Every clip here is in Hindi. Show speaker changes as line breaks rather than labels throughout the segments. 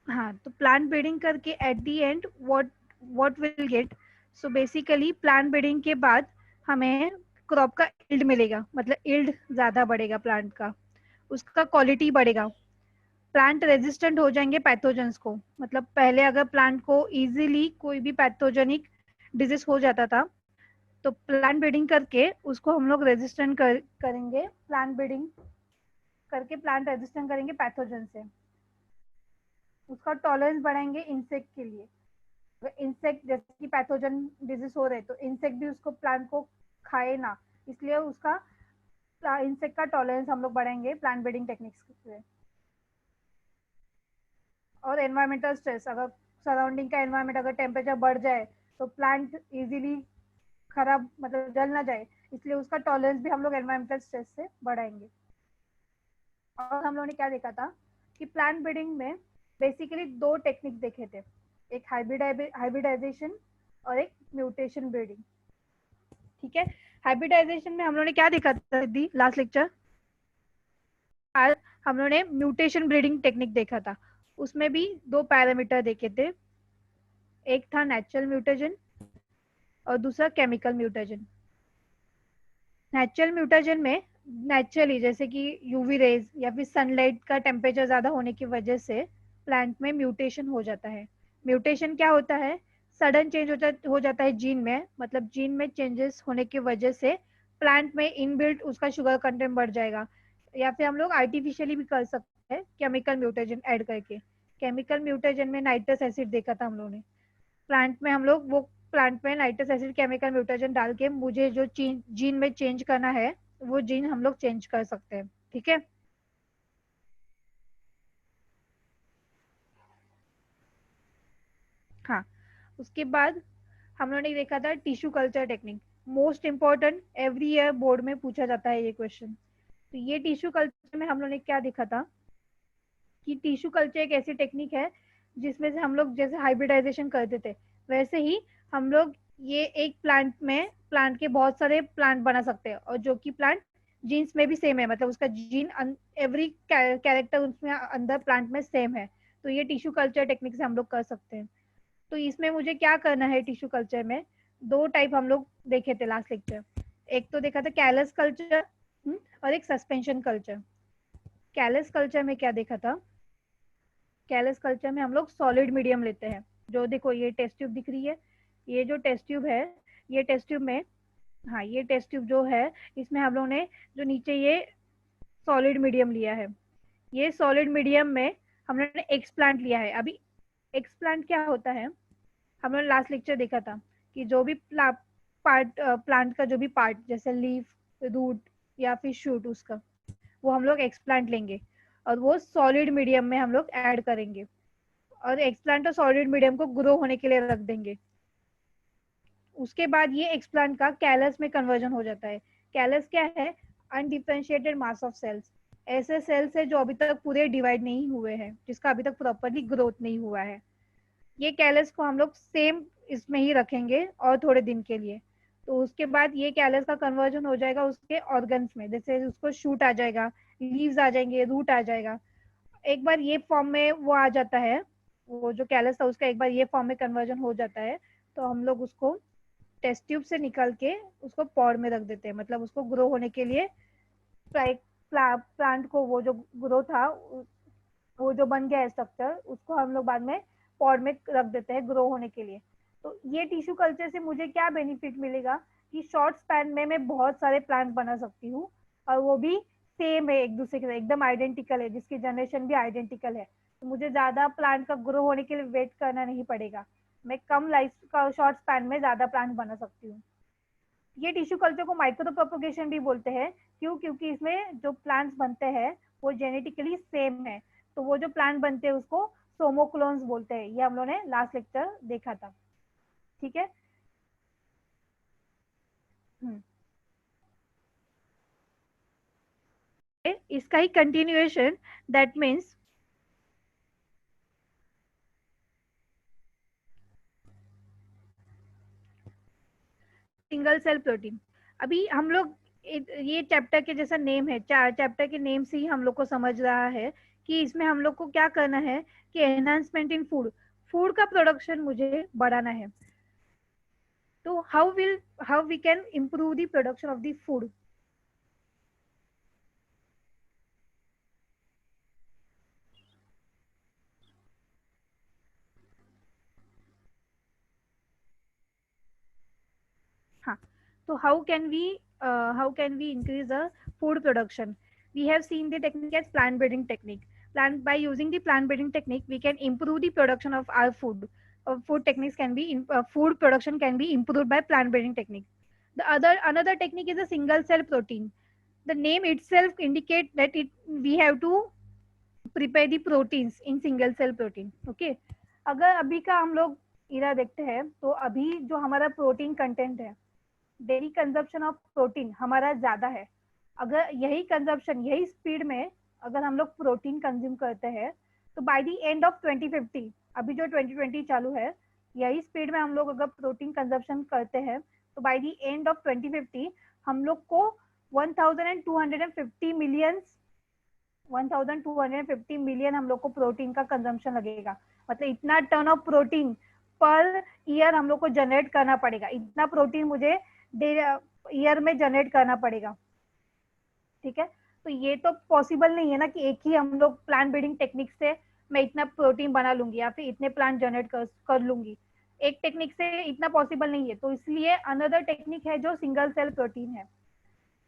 हाँ, तो प्लांट ब्रीडिंग करके at the end what will get, so basically plant breeding के बाद हमें क्रॉप का यील्ड मिलेगा, मतलब यील्ड ज्यादा बढ़ेगा प्लांट का, उसका क्वालिटी बढ़ेगा, प्लांट रेजिस्टेंट हो जाएंगे पैथोजेंस को। मतलब पहले अगर प्लांट को इजीली कोई भी पैथोजेनिक डिजीज हो जाता था, तो प्लांट ब्रीडिंग करके उसको हम लोग करेंगे, प्लांट ब्रीडिंग करके प्लांट रेजिस्टेंट करेंगे पैथोजन से, उसका टॉलरेंस बढ़ाएंगे इंसेक्ट के लिए। इंसेक्ट जैसे कि पैथोजन डिजीज हो रहे तो इंसेक्ट भी उसको प्लांट को खाए ना, इसलिए उसका इंसेक्ट का टॉलरेंस हम लोग बढ़ाएंगे प्लांट ब्रीडिंग टेक्निक्स से। और एनवायरमेंटल स्ट्रेस, अगर सराउंडिंग का एनवायरमेंट अगर टेम्परेचर बढ़ जाए तो प्लांट इजीली खराब मतलब जल ना जाए, इसलिए उसका टॉलरेंस भी हम लोग एनवायरमेंटल स्ट्रेस से बढ़ाएंगे। और हम लोगों ने क्या देखा था कि प्लांट ब्रीडिंग में बेसिकली दो टेक्निक देखे थे, एक हाइब्रिडाइजेशन और एक म्यूटेशन ब्रीडिंग। ठीक है, हाइब्रिडाइजेशन में हम लोगों ने क्या देखा था दी लास्ट लेक्चर, आज हम लोगों ने म्यूटेशन ब्रीडिंग टेक्निक देखा था। उसमें भी दो पैरामीटर देखे थे, एक था नेचुरल म्यूटेशन और दूसरा केमिकल म्यूटेशन। नेचुरल म्यूटेशन में नेचुरली जैसे कि यूवी रेज या फिर सनलाइट का टेम्परेचर ज्यादा होने की वजह से प्लांट में म्यूटेशन हो जाता है। म्यूटेशन क्या होता है, सडन चेंज हो जाता है जीन में, मतलब जीन में चेंजेस होने की वजह से प्लांट में इनबिल्ट उसका शुगर कंटेंट बढ़ जाएगा, या फिर हम लोग आर्टिफिशियली भी कर सकते हैं केमिकल म्यूटेशन ऐड करके। केमिकल म्यूटेशन में नाइट्रस एसिड देखा था हम लोगों ने, प्लांट में हम लोग वो प्लांट में नाइट्रस एसिड केमिकल म्यूटेशन डाल के मुझे जो जीन में चेंज करना है वो जीन हम लोग चेंज कर सकते हैं। ठीक है, हाँ। उसके बाद हम लोगों ने देखा था tissue culture technique, most important, every year board में पूछा जाता है ये क्वेश्चन। तो ये टिश्यू कल्चर में हम लोगों ने क्या देखा था कि टिश्यू कल्चर एक ऐसी टेक्निक है जिसमें से हम लोग जैसे हाइब्रिडाइजेशन करते थे वैसे ही हम लोग ये एक प्लांट में प्लांट के बहुत सारे प्लांट बना सकते हैं, और जो कि प्लांट जीन्स में भी सेम है, मतलब उसका जीन एवरी कैरेक्टर उसमें अंदर प्लांट में सेम है। तो ये टिश्यू कल्चर टेक्निक से हम लोग कर सकते हैं। तो इसमें मुझे क्या करना है, टिश्यू कल्चर में दो टाइप हम लोग देखे थे लास्ट लेक्चर, एक तो देखा था कैलस कल्चर और एक सस्पेंशन कल्चर। कैलस कल्चर में क्या देखा था, कैलस कल्चर में हम लोग सॉलिड मीडियम लेते हैं, जो देखो ये टेस्ट ट्यूब दिख रही है, ये जो टेस्ट ट्यूब है, ये टेस्ट ट्यूब में, हाँ ये टेस्ट ट्यूब जो है इसमें हम लोग ने जो नीचे ये सॉलिड मीडियम लिया है, ये सॉलिड मीडियम में हम लोग ने एक्स प्लांट लिया है। अभी एक्स प्लांट क्या होता है, हम लोग लास्ट लेक्चर देखा था कि जो भी पार्ट प्लांट का जो भी पार्ट जैसे लीफ, रूट या फिर शूट उसका, वो हम लोग एक्सप्लांट लेंगे और वो सॉलिड मीडियम में हम लोग ऐड करेंगे, और एक्सप्लांट और सॉलिड मीडियम को ग्रो होने के लिए रख देंगे। उसके बाद ये एक्सप्लांट का कैलस में कन्वर्जन हो जाता है। कैलस क्या है, अनडिफरेंशिएटेड मास ऑफ सेल्स, ऐसे सेल्स है जो अभी तक पूरे डिवाइड नहीं हुए हैं, जिसका अभी तक प्रॉपरली ग्रोथ नहीं हुआ है। ये कैलस को हम लोग सेम इसमें ही रखेंगे और थोड़े दिन के लिए, तो उसके बाद ये कैलस का कन्वर्जन हो जाएगा उसके ऑर्गन्स में, जैसे उसको शूट आ जाएगा, लीव्स आ जाएंगे, रूट आ जाएगा। एक बार ये फॉर्म में वो आ जाता है, वो जो कैलस था उसका एक बार ये फॉर्म में कन्वर्जन हो जाता है, तो हम लोग उसको टेस्ट ट्यूब से निकल के उसको पॉड में रख देते हैं, मतलब उसको ग्रो होने के लिए प्लांट को वो जो ग्रो था, वो जो बन गया है स्ट्रक्चर, उसको हम लोग बाद में पॉड में रख देते हैं ग्रो होने के लिए। तो ये टिश्यू कल्चर से मुझे क्या बेनिफिट मिलेगा कि शॉर्ट स्पैन में मैं बहुत सारे प्लांट बना सकती हूँ, और वो भी सेम है एक दूसरे के साथ, एकदम आइडेंटिकल है, जिसकी जनरेशन भी आइडेंटिकल है। तो मुझे ज्यादा प्लांट का ग्रो होने के लिए वेट करना नहीं पड़ेगा, मैं कम लाइफ का शॉर्ट स्पैन में ज्यादा प्लांट बना सकती हूँ। ये टिश्यू कल्चर को माइक्रो प्रोपोगेशन भी बोलते हैं, क्यों, क्योंकि इसमें जो प्लांट्स बनते हैं वो जेनेटिकली सेम है, तो वो जो प्लांट बनते हैं उसको सोमोक्लोन्स बोलते हैं, ये हम लोगों ने लास्ट लेक्चर देखा था। ठीक है, हम्म। इसका ही continuation, that means single cell protein. अभी हम लोग ये चैप्टर के जैसा नेम है, चैप्टर के नेम से ही हम लोग को समझ रहा है कि इसमें हम लोग को क्या करना है कि एनहांसमेंट इन फूड, फूड का प्रोडक्शन मुझे बढ़ाना है। तो how we can improve the production of the food. हाँ, तो how can we increase the food production? We have seen the technique as plant breeding technique. Plant by using the plant breeding technique, we can improve the production of our food. Food techniques can be food production can be improved by plant breeding technique. The other another technique is a single cell protein. The name itself indicates that it we have to prepare the proteins in single cell protein. Okay, अगर अभी का हम लोग इरा देखते हैं तो अभी जो हमारा प्रोटीन कंटेंट है, डेली कंजप्शन ऑफ प्रोटीन हमारा ज्यादा है। अगर यही कंजप्शन यही स्पीड में अगर हम लोग प्रोटीन कंज्यूम करते हैं तो बाय द एंड ऑफ 2050, अभी जो 2020 चालू है, यही स्पीड में हम लोग अगर प्रोटीन कंजप्शन करते हैं तो बाय द एंड ऑफ 2050 हम लोग को 1250 मिलियन 1250 मिलियन हम लोग को प्रोटीन का कंजम्पशन लगेगा। मतलब इतना ton of protein per year हम लोग को जनरेट करना पड़ेगा। इतना प्रोटीन मुझे ईयर में जनरेट करना पड़ेगा। ठीक है, तो ये तो पॉसिबल नहीं है ना कि एक ही हम लोग प्लांट ब्रीडिंग टेक्निक से मैं इतना प्रोटीन बना लूंगी या फिर इतने प्लांट जनरेट कर लूंगी। एक टेक्निक से इतना पॉसिबल नहीं है, तो इसलिए अनदर टेक्निक है जो सिंगल सेल प्रोटीन है।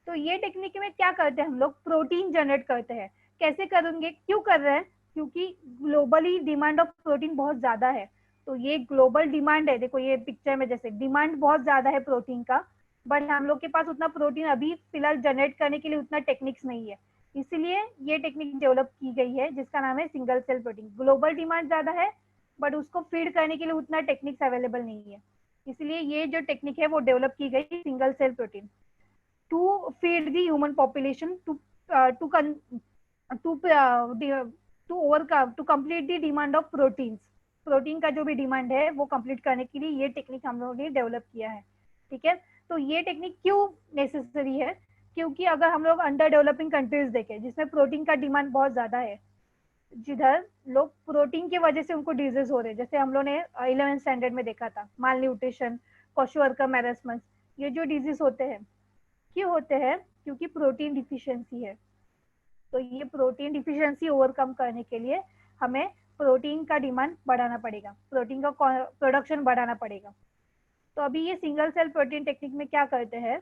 तो ये टेक्निक में क्या करते हैं, हम लोग प्रोटीन जनरेट करते हैं। कैसे करेंगे, क्यों कर रहे हैं, क्योंकि ग्लोबली डिमांड ऑफ प्रोटीन बहुत ज्यादा है। तो ये ग्लोबल डिमांड है, देखो ये पिक्चर में जैसे डिमांड बहुत ज्यादा है प्रोटीन का, बट हम लोग के पास उतना प्रोटीन अभी फिलहाल जनरेट करने के लिए उतना टेक्निक्स नहीं है। इसीलिए ये टेक्निक डेवलप की गई है जिसका नाम है single cell protein. Global demand ज्यादा है बट उसको फीड करने के लिए उतना टेक्निक्स अवेलेबल नहीं है, इसलिए ये जो टेक्निक है वो डेवलप की गई single cell protein to feed the human population to con, to overcome to complete the demand of proteins। Protein का जो भी डिमांड है वो कंप्लीट करने के लिए ये टेक्निक हम लोगों ने डेवलप किया है। ठीक है, तो ये टेक्निक क्यों नेसेसरी है, क्योंकि अगर हम लोग अंडर डेवलपिंग कंट्रीज देखें जिसमें प्रोटीन का डिमांड बहुत ज्यादा है, जिधर लोग प्रोटीन की वजह से उनको डिजीज हो रहे हैं, जैसे हम लोग ने 11th स्टैंडर्ड में देखा था माल न्यूट्रिशन, क्वेश्चनवर्कर मैरास्मस, ये जो डिजीज होते हैं क्यों होते हैं, क्योंकि प्रोटीन डिफिशियंसी है। तो ये प्रोटीन डिफिशियंसी ओवरकम करने के लिए हमें प्रोटीन का डिमांड बढ़ाना पड़ेगा, प्रोटीन का प्रोडक्शन बढ़ाना पड़ेगा। तो अभी ये सिंगल सेल प्रोटीन टेक्निक में क्या करते हैं,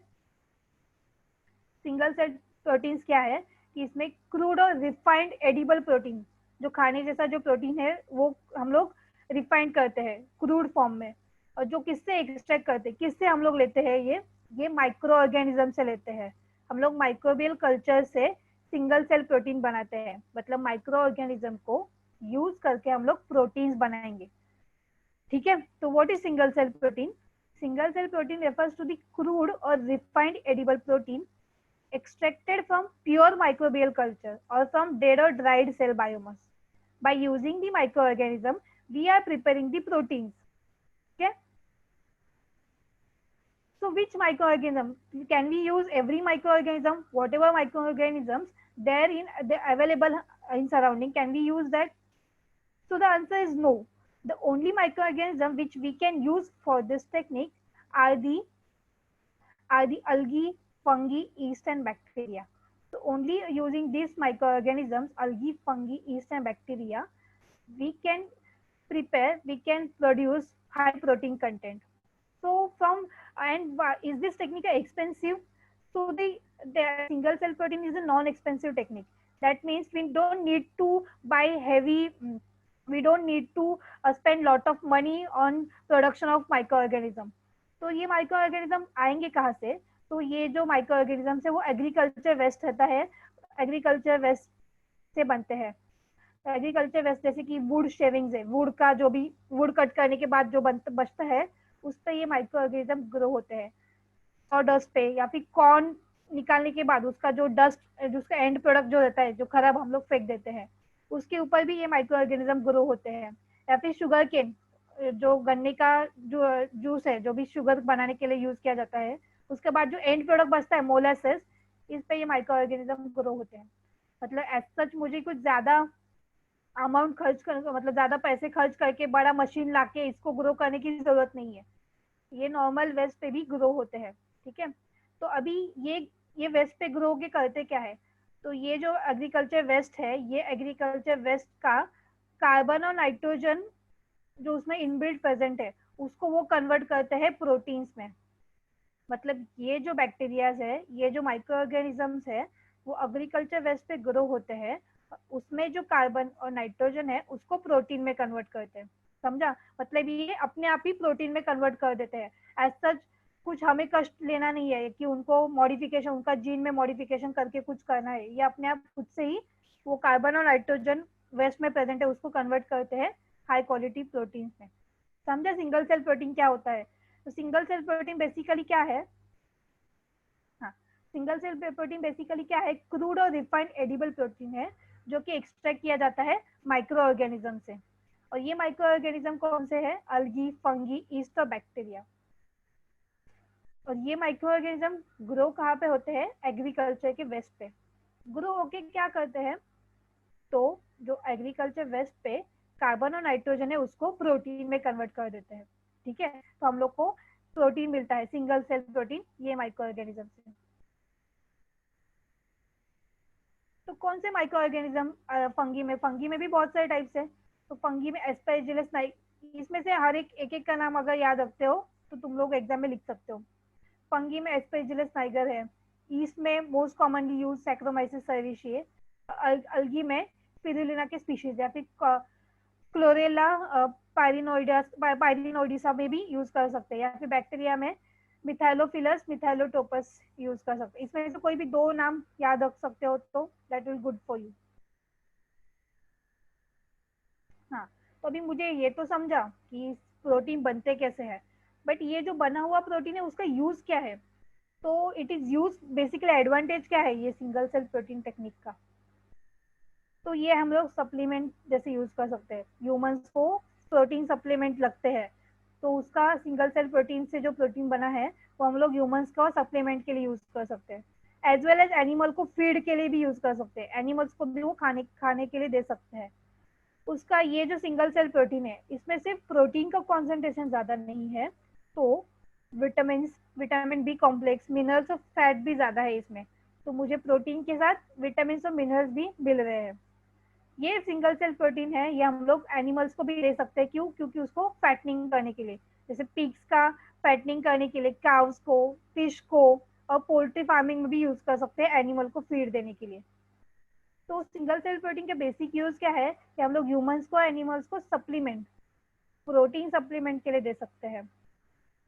सिंगल सेल प्रोटीन क्या है कि इसमें क्रूड और रिफाइंड एडिबल प्रोटीन, जो खाने जैसा जो प्रोटीन है वो हम लोग रिफाइंड करते हैं क्रूड फॉर्म में। और जो किससे एक्सट्रैक्ट करते हैं, किससे हम लोग लेते हैं, ये माइक्रो ऑर्गेनिज्म से लेते हैं। हम लोग माइक्रोबियल कल्चर से सिंगल सेल प्रोटीन बनाते हैं, मतलब माइक्रो ऑर्गेनिज्म को यूज करके हम लोग प्रोटीन्स बनाएंगे। ठीक है, तो what is single cell protein? Single cell protein refers to the crude और refined edible protein extracted from pure microbial culture or from dead or dried cell biomass. By using the microorganism, we are preparing the proteins. Okay. So which microorganism? Can we use every microorganism? Whatever microorganisms there in available in surrounding, can we use that? So the answer is no. The only microorganism which we can use for this technique are the algae, fungi, yeast and bacteria. So only using these microorganisms, algae, fungi, yeast and bacteria, we can we can produce high protein content. So is this technique expensive? So the single cell protein is a non-expensive technique. That means we don't need to buy heavy, we don't need to spend lot of money on production of microorganism. तो ये माइक्रो ऑर्गेनिज्म आएंगे कहाँ से? तो ये जो माइक्रो ऑर्गेनिज्म है वो एग्रीकल्चर वेस्ट रहता है, एग्रीकल्चर वेस्ट से बनते हैं। एग्रीकल्चर वेस्ट जैसे कि वुड शेविंग्स है, वुड का जो भी वुड कट करने के बाद जो बचता है उस पर ये माइक्रो ऑर्गेनिज्म ग्रो होते हैं। और डस्ट पे या फिर कॉर्न निकालने के बाद उसका जो डस्ट, जिसका एंड प्रोडक्ट जो रहता है जो खराब हम लोग फेंक देते हैं, उसके ऊपर भी ये माइक्रो ऑर्गेनिज्म ग्रो होते हैं। या फिर शुगर केन, जो गन्ने का जो जूस है जो भी शुगर बनाने के लिए यूज किया जाता है, उसके बाद जो एंड प्रोडक्ट बचता है मोलासेस, इस पे ये माइक्रो ऑर्गेनिज्म ग्रो होते हैं। मतलब एज सच मुझे कुछ ज्यादा अमाउंट खर्च कर, मतलब ज्यादा पैसे खर्च करके बड़ा मशीन लाके इसको ग्रो करने की जरूरत नहीं है। ये नॉर्मल वेस्ट पे भी ग्रो होते हैं। ठीक है। तो अभी ये वेस्ट पे ग्रो के करते क्या है, तो ये जो एग्रीकल्चर वेस्ट है, ये एग्रीकल्चर वेस्ट का कार्बन और नाइट्रोजन जो उसमें इनबिल्ट प्रेजेंट है, उसको वो कन्वर्ट करते हैं प्रोटीन्स में। मतलब ये जो बैक्टीरियाज है, ये जो माइक्रो ऑर्गेनिजम्स है, वो एग्रीकल्चर वेस्ट पे ग्रो होते हैं। उसमें जो कार्बन और नाइट्रोजन है उसको प्रोटीन में कन्वर्ट करते हैं। समझा? मतलब ये अपने आप ही प्रोटीन में कन्वर्ट कर देते हैं। एज सच कुछ हमें कष्ट लेना नहीं है कि उनको मॉडिफिकेशन, उनका जीन में मॉडिफिकेशन करके कुछ करना है। ये अपने आप खुद से ही वो कार्बन और नाइट्रोजन वेस्ट में प्रेजेंट है उसको कन्वर्ट करते हैं हाई क्वालिटी प्रोटीन में। समझा सिंगल सेल प्रोटीन क्या होता है? तो सिंगल सेल प्रोटीन बेसिकली क्या है? हाँ, सिंगल सेल प्रोटीन बेसिकली क्या है? क्रूड और रिफाइंड एडिबल प्रोटीन है जो कि एक्सट्रैक्ट किया जाता है माइक्रो ऑर्गेनिज्म से। और ये माइक्रो ऑर्गेनिज्म कौन से है? अल्गी, फंगी, ईस्ट और बैक्टीरिया। और ये माइक्रो ऑर्गेनिज्म ग्रो कहाँ पे होते हैं? एग्रीकल्चर के वेस्ट पे ग्रो होके क्या करते हैं, तो जो एग्रीकल्चर वेस्ट पे कार्बन और नाइट्रोजन है उसको प्रोटीन में कन्वर्ट कर देते हैं। ठीक है। तो हम लोग को प्रोटीन मिलता है, सिंगल सेल प्रोटीन, ये माइक्रो ऑर्गेनिज्म से। तो कौन से माइक्रो ऑर्गेनिज्म? फंगी में भी बहुत सारे टाइप्स है। तो फंगी में एस्पेजिलस नाइक, इसमें से हर एक का नाम अगर याद रखते हो तो तुम लोग एग्जाम में लिख सकते हो। फंगी में एस्पेजिलस नाइगर है। ईस्ट में most commonly use Saccharomyces cerevisiae. Algae में स्पिरुलिना के स्पीशीज या फिर क्लोरेला पायरिनोइडिसा में भी यूज कर सकते हैं। या फिर बैक्टीरिया में मिथाइलोफिलस मिथाइलोटोपस यूज कर सकते हैं। इसमें से कोई भी दो नाम याद रख सकते हो तो that will good for you. हाँ। तो अभी मुझे ये तो समझा कि प्रोटीन बनते कैसे हैं, बट ये जो बना हुआ प्रोटीन है उसका यूज क्या है? तो it is use basically, advantage क्या है ये सिंगल सेल प्रोटीन टेक्निक का? तो ये हम लोग सप्लीमेंट जैसे यूज कर सकते हैं। ह्यूमंस को प्रोटीन सप्लीमेंट लगते हैं, तो उसका सिंगल सेल प्रोटीन से जो प्रोटीन बना है वो हम लोग ह्यूमंस का सप्लीमेंट के लिए यूज कर सकते हैं। एज वेल एज एनिमल को फीड के लिए भी यूज कर सकते हैं, एनिमल्स को भी वो खाने खाने के लिए दे सकते हैं। उसका ये जो सिंगल सेल प्रोटीन है, इसमें सिर्फ प्रोटीन का कॉन्सेंट्रेशन ज्यादा नहीं है, तो vitamin vitamin B complex, minerals और फैट भी ज्यादा है इसमें। तो मुझे प्रोटीन के साथ विटामिन और मिनरल्स भी मिल रहे हैं। ये सिंगल सेल प्रोटीन है, ये हम लोग एनिमल्स को भी दे सकते हैं। क्यों? क्योंकि उसको फैटनिंग करने के लिए, जैसे पिग्स का फैटनिंग करने के लिए, काउस को, फिश को, और पोल्ट्री फार्मिंग में भी यूज कर सकते हैं एनिमल को फीड देने के लिए। तो सिंगल सेल प्रोटीन का बेसिक यूज क्या है कि हम लोग ह्यूमंस को, एनिमल्स को सप्लीमेंट, प्रोटीन सप्लीमेंट के लिए दे सकते हैं।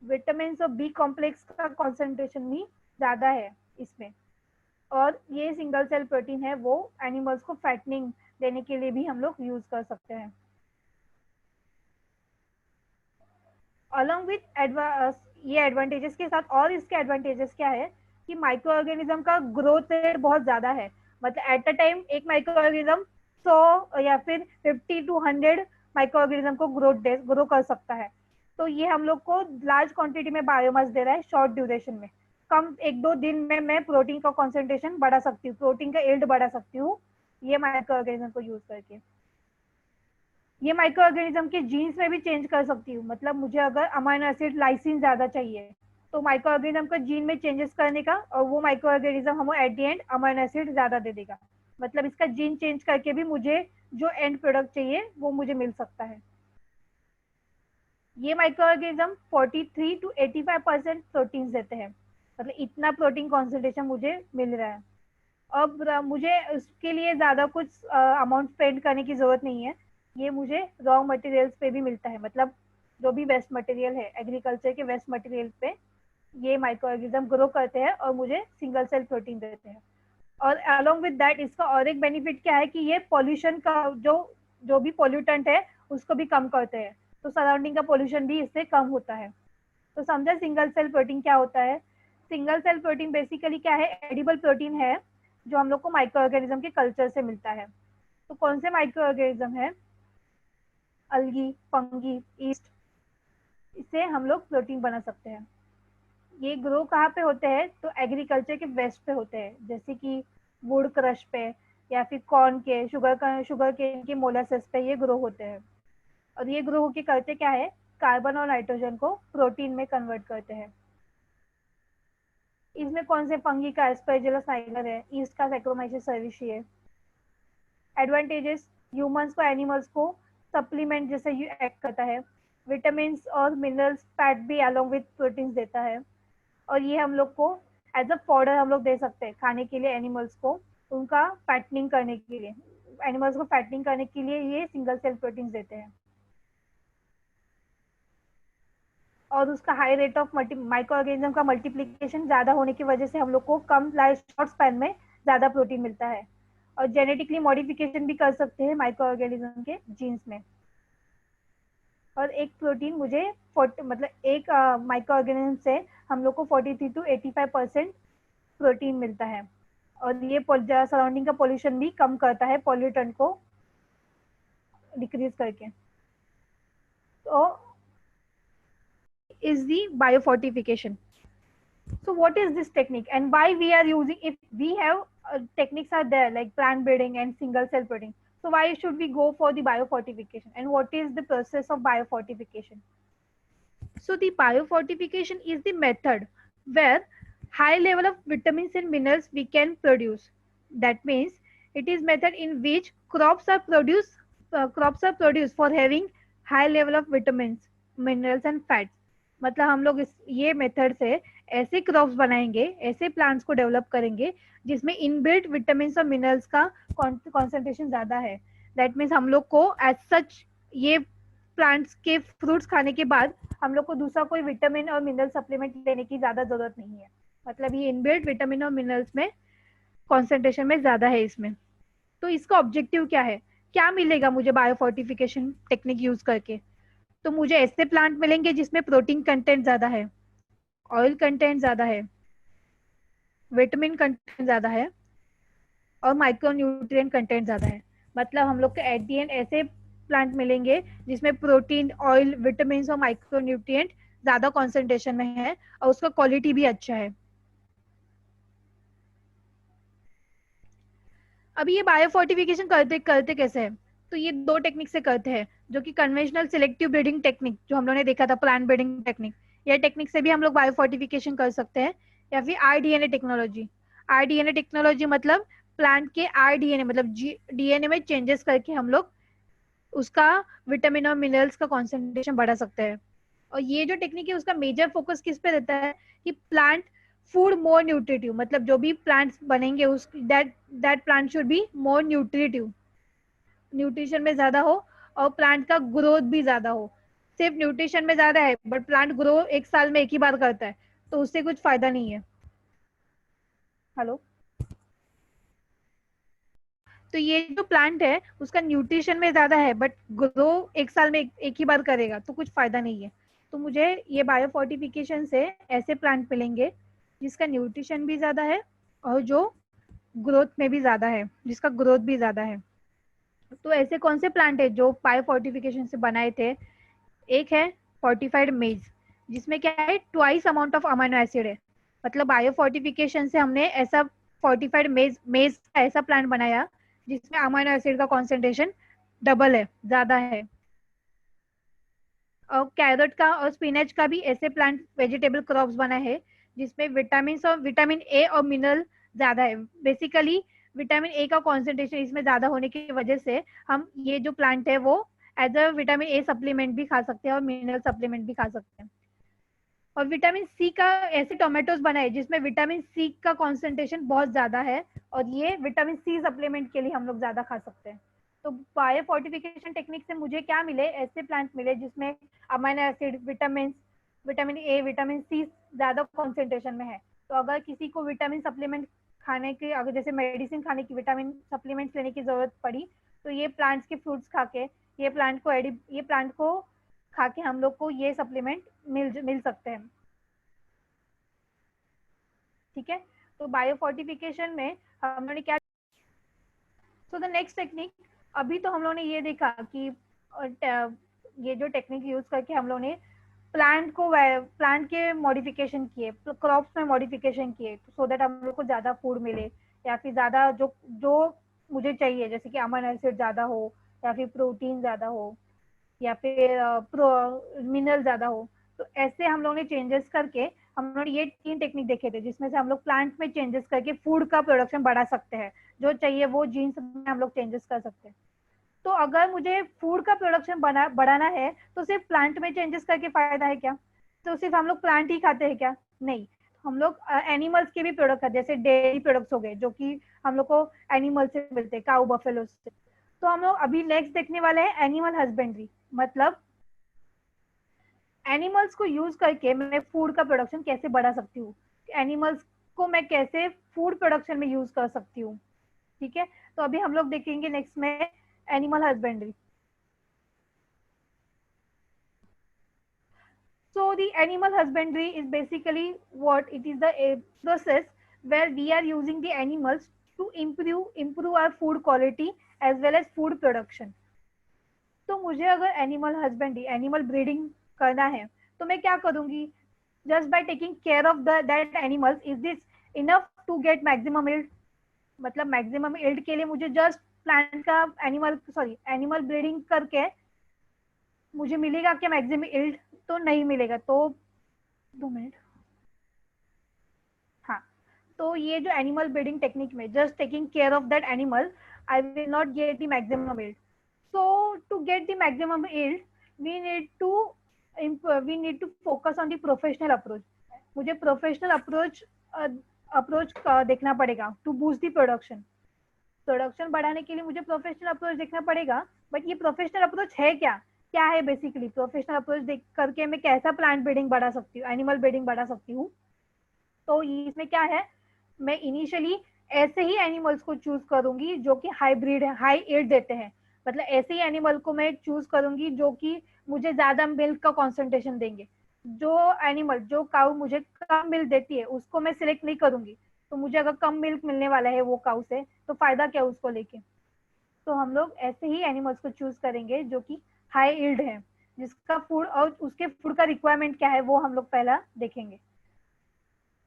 विटामिन और बी कॉम्प्लेक्स का कॉन्सेंट्रेशन भी ज्यादा है इसमें। और ये सिंगल सेल प्रोटीन है वो एनिमल्स को फैटनिंग देने के लिए भी हम लोग यूज कर सकते हैं। अलॉन्ग विथ ये एडवांटेजेस के साथ और इसके एडवांटेजेस क्या है कि माइक्रो ऑर्गेनिज्म का ग्रोथ रेट बहुत ज्यादा है। मतलब एट अ टाइम एक माइक्रो ऑर्गेनिज्म 100 या फिर 50 to 100 माइक्रो ऑर्गेनिज्म को ग्रो कर सकता है। तो ये हम लोग को लार्ज क्वांटिटी में बायोमास दे रहा है शॉर्ट ड्यूरेशन में। कम एक दो दिन में मैं प्रोटीन का कॉन्सेंट्रेशन बढ़ा सकती हूँ, प्रोटीन का यील्ड बढ़ा सकती हूँ ये माइक्रो ऑर्गेनिज्म को यूज करके। ये माइक्रो ऑर्गेनिज्म के जीन्स में भी चेंज कर सकती हूँ। मतलब मुझे अगर अमाइनो एसिड लाइसिन ज्यादा चाहिए, तो माइक्रो ऑर्गेनिज्म का जीन में चेंजेस करने का, और वो माइक्रो ऑर्गेनिज्म हमें at the end amino acid ज्यादा दे देगा। मतलब इसका जीन चेंज करके भी मुझे जो एंड प्रोडक्ट चाहिए वो मुझे मिल सकता है। ये माइक्रो ऑर्गेनिज्म 43 to 85% प्रोटीन देते हैं। मतलब इतना प्रोटीन कॉन्सेंट्रेशन मुझे मिल रहा है। अब मुझे उसके लिए ज्यादा कुछ अमाउंट स्पेंड करने की जरूरत नहीं है। ये मुझे रॉ मटेरियल्स पे भी मिलता है। मतलब जो भी वेस्ट मटेरियल है एग्रीकल्चर के, वेस्ट मटेरियल पे ये माइक्रो ऑर्गेनिज्म ग्रो करते हैं और मुझे सिंगल सेल प्रोटीन देते हैं। और अलोंग विद दैट इसका और एक बेनिफिट क्या है कि ये पॉल्यूशन का जो भी पॉल्यूटेंट है उसको भी कम करते हैं। तो सराउंडिंग का पॉल्यूशन भी इससे कम होता है। तो समझा सिंगल सेल प्रोटीन क्या होता है? सिंगल सेल प्रोटीन बेसिकली क्या है? एडिबल प्रोटीन है जो हम लोग को माइक्रो ऑर्गेनिज्म के कल्चर से मिलता है। तो कौन से माइक्रो ऑर्गेनिज्म है? अल्गी, फंगी, ईस्ट, इससे हम लोग प्रोटीन बना सकते हैं। ये ग्रो कहाँ पे होते हैं? तो एग्रीकल्चर के वेस्ट पे होते हैं, जैसे कि वुड क्रश पे, या फिर कॉर्न के, शुगर केन के मोलासेस पे ये ग्रो होते हैं। और ये ग्रो होके करते क्या है, कार्बन और नाइट्रोजन को प्रोटीन में कन्वर्ट करते हैं। इसमें कौन से फंगी का, एस्परजिलस नाइगर है, ईस्ट का सैक्रोमाइसिस सर्विसी है। एडवांटेजेस, ह्यूमंस को एनिमल्स को सप्लीमेंट जैसे एक्ट करता है, विटामिन और मिनरल्स, फैट भी अलोंग विथ प्रोटीन्स देता है। और ये हम लोग को एज अ फॉडर हम लोग दे सकते हैं खाने के लिए एनिमल्स को, उनका फैटनिंग करने के लिए, एनिमल्स को फैटनिंग करने के लिए ये सिंगल सेल प्रोटीन्स देते हैं। और उसका high rate of micro organism का मल्टीप्लीकेशन ज्यादा होने की वजह से हम लोग को कम लाइफ शॉर्ट स्पैन में ज्यादा प्रोटीन मिलता है। और जेनेटिकली मॉडिफिकेशन भी कर सकते हैं माइक्रो ऑर्गेनिज्म के जीन्स में। और एक प्रोटीन मुझे मतलब एक माइक्रो ऑर्गेनिज्म से हम लोग को 43 to 85% प्रोटीन मिलता है। और ये सराउंडिंग का पोल्यूशन भी कम करता है, पॉल्यूटेंट को डिक्रीज करके। तो is the biofortification. So what is this technique and why we are using, if we have techniques are there like plant breeding and single cell breeding, so why should we go for the biofortification and what is the process of biofortification? So the biofortification is the method where high level of vitamins and minerals we can produce. That means it is method in which crops are produced for having high level of vitamins, minerals and fats. मतलब हम लोग इस ये मेथड से ऐसे क्रॉप्स बनाएंगे, ऐसे प्लांट्स को डेवलप करेंगे जिसमें इनबिल्ट विटामिन और मिनरल्स का कॉन्सेंट्रेशन ज्यादा है। दैट मीन्स हम लोग को एज सच ये प्लांट्स के फ्रूट्स खाने के बाद हम लोग को दूसरा कोई विटामिन और मिनरल सप्लीमेंट लेने की ज्यादा जरूरत नहीं है। मतलब ये इनबिल्ट विटामिन और मिनरल्स में कॉन्सेंट्रेशन में ज्यादा है इसमें। तो इसका ऑब्जेक्टिव क्या है, क्या मिलेगा मुझे बायोफोर्टिफिकेशन टेक्निक यूज करके? तो मुझे ऐसे प्लांट मिलेंगे जिसमें प्रोटीन कंटेंट ज्यादा है, ऑयल कंटेंट ज्यादा है, विटामिन कंटेंट ज्यादा है और माइक्रो न्यूट्रिएंट कंटेंट ज्यादा है। मतलब हम लोग को एट दी एंड ऐसे प्लांट मिलेंगे जिसमें प्रोटीन, ऑयल, विटामिन और माइक्रो न्यूट्रिएंट ज्यादा कॉन्सेंट्रेशन में है और उसका क्वालिटी भी अच्छा है। अभी ये बायोफोर्टिफिकेशन करते करते कैसे है? तो ये दो टेक्निक से करते हैं, जो कि कन्वेंशनल सिलेक्टिव ब्रीडिंग टेक्निक जो हम लोगों ने देखा था, प्लांट ब्रीडिंग टेक्निक, ये टेक्निक से भी हम लोग बायोफोर्टिफिकेशन कर सकते हैं। या फिर आरडीएनए टेक्नोलॉजी। आरडीएनए टेक्नोलॉजी मतलब प्लांट के आरडीएनए मतलब डीएनए में चेंजेस करके हम लोग उसका विटामिन और मिनरल्स का कॉन्सेंट्रेशन बढ़ा सकते हैं। और ये जो टेक्निक है उसका मेजर फोकस किस पे रहता है कि प्लांट फूड मोर न्यूट्रिटिव, मतलब जो भी प्लांट्स बनेंगे उस that plant should be more nutritive, nutrition में ज्यादा हो और प्लांट का ग्रोथ भी ज्यादा हो। सिर्फ न्यूट्रिशन में ज्यादा है बट प्लांट ग्रो एक साल में एक ही बार करता है, तो उससे कुछ फायदा नहीं है। हेलो। तो ये जो प्लांट है उसका न्यूट्रिशन में ज्यादा है बट ग्रो एक साल में एक ही बार करेगा, तो कुछ फायदा नहीं है। तो मुझे ये बायोफोर्टिफिकेशन से ऐसे प्लांट मिलेंगे जिसका न्यूट्रिशन भी ज्यादा है और जो ग्रोथ में भी ज्यादा है, जिसका ग्रोथ भी ज्यादा है। तो ऐसे कौन से प्लांट है जो बायोफोर्टिफिकेशन से बनाए थे? एक है फोर्टिफाइड मेज, जिसमें क्या है, twice amount of amino acid है। मतलब बायोफोर्टिफिकेशन से हमने ऐसा फोर्टिफाइड मेज मेज का ऐसा प्लांट बनाया जिसमें अमाइनो एसिड का कॉन्सेंट्रेशन डबल है, ज्यादा है। और कैरेट का और स्पिनच का भी ऐसे प्लांट वेजिटेबल क्रॉप्स बना है जिसमें विटामिन ए और मिनरल ज्यादा है। बेसिकली विटामिन ए का कॉन्सेंट्रेशन इसमें ज्यादा होने की वजह से हम ये जो प्लांट है वो as a vitamin A supplement भी खा सकते हैं और मिनरल सप्लीमेंट भी खा सकते हैं। और विटामिन सी का ऐसे टोमेटोज बनाए जिसमें विटामिन सी का कॉन्सेंट्रेशन बहुत ज्यादा है और ये विटामिन सी सप्लीमेंट के लिए हम लोग ज्यादा खा सकते हैं। तो बायो फोर्टिफिकेशन टेक्निक से मुझे क्या मिले, ऐसे प्लांट मिले जिसमें amino acid, vitamin A, vitamin C ज्यादा कॉन्सेंट्रेशन में है। तो अगर किसी को विटामिन सप्लीमेंट खाने के, अगर जैसे मेडिसिन खाने की, विटामिन सप्लीमेंट्स लेने की जरूरत पड़ी, तो ये प्लांट्स के फ्रूट्स खा के, ये प्लांट को खा के हम लोग को ये सप्लीमेंट मिल सकते हैं। ठीक है। तो बायोफोर्टिफिकेशन में हम लोगों ने क्या, सो द नेक्स्ट टेक्निक, अभी तो हम लोगों ने ये देखा कि ये जो टेक्निक यूज करके हम लोगों ने प्लांट के मॉडिफिकेशन किए, क्रॉप्स में मॉडिफिकेशन किए सो दैट हम लोग को ज्यादा फूड मिले या फिर ज्यादा जो जो मुझे चाहिए, जैसे कि अमीनो एसिड ज्यादा हो, या फिर प्रोटीन ज्यादा हो, या फिर मिनरल ज्यादा हो। तो ऐसे हम लोगों ने चेंजेस करके, हम लोग ये 3 टेक्निक देखे थे जिसमें से हम लोग प्लांट में चेंजेस करके फूड का प्रोडक्शन बढ़ा सकते हैं। जो चाहिए वो जीन्स में हम लोग चेंजेस कर सकते हैं। तो अगर मुझे फूड का प्रोडक्शन बढ़ाना है तो सिर्फ प्लांट में चेंजेस करके फायदा है क्या? तो सिर्फ हम लोग प्लांट ही खाते हैं क्या? नहीं, हम लोग एनिमल्स के भी प्रोडक्ट खाते हैं, जैसे डेयरी प्रोडक्ट्स हो गए जो कि हम लोग को एनिमल से मिलते हैं, काऊ बफेलो से। तो हम लोग अभी नेक्स्ट देखने वाले हैं एनिमल हस्बेंड्री, मतलब एनिमल्स को यूज करके मैं फूड का प्रोडक्शन कैसे बढ़ा सकती हूँ, एनिमल्स को मैं कैसे फूड प्रोडक्शन में यूज कर सकती हूँ। ठीक है, तो अभी हम लोग देखेंगे नेक्स्ट में animal husbandry. So the animal husbandry is basically what it is, the process where we are using the animals to improve our food quality as well as food production. तो मुझे अगर एनिमल हस्बेंड्री, एनिमल ब्रीडिंग करना है तो मैं क्या करूंगी? Just by taking care of that animals, is this enough to get maximum yield? मतलब मैक्सिमम यील्ड के लिए मुझे जस्ट प्लांट का एनिमल ब्रीडिंग करके मुझे मिलेगा क्या मैक्सिमम यील्ड? तो नहीं मिलेगा। तो 2 मिनट। हाँ, तो ये जो एनिमल ब्रीडिंग टेक्निक में just taking care of that animal, I will not get the maximum yield. So to get the maximum yield, we need to focus on the professional approach. मुझे प्रोफेशनल अप्रोच देखना पड़ेगा to boost the production. Production बढ़ाने के लिए मुझे प्रोफेशनल अप्रोच देखना पड़ेगा। बट ये प्रोफेशनल अप्रोच है क्या? क्या है बेसिकली प्रोफेशनल अप्रोच देख करके मैं कैसा प्लांट ब्रीडिंग बढ़ा सकती हूँ, एनिमल ब्रीडिंग बढ़ा सकती हूँ? तो इसमें क्या है, मैं इनिशियली ऐसे ही एनिमल्स को चूज करूंगी जो कि हाइब्रिड है, हाई ईल्ड देते हैं। मतलब ऐसे ही एनिमल को मैं चूज करूंगी जो कि मुझे ज्यादा मिल्क का कॉन्सेंट्रेशन देंगे। जो काउ मुझे कम मिल्क देती है उसको मैं सिलेक्ट नहीं करूंगी। तो मुझे अगर कम मिल्क मिलने वाला है वो काउ से, तो फायदा क्या उसको लेके? तो हम लोग ऐसे ही एनिमल्स को चूज करेंगे जो कि हाई ईल्ड है, जिसका फूड और उसके फूड का रिक्वायरमेंट क्या है वो हम लोग पहला देखेंगे।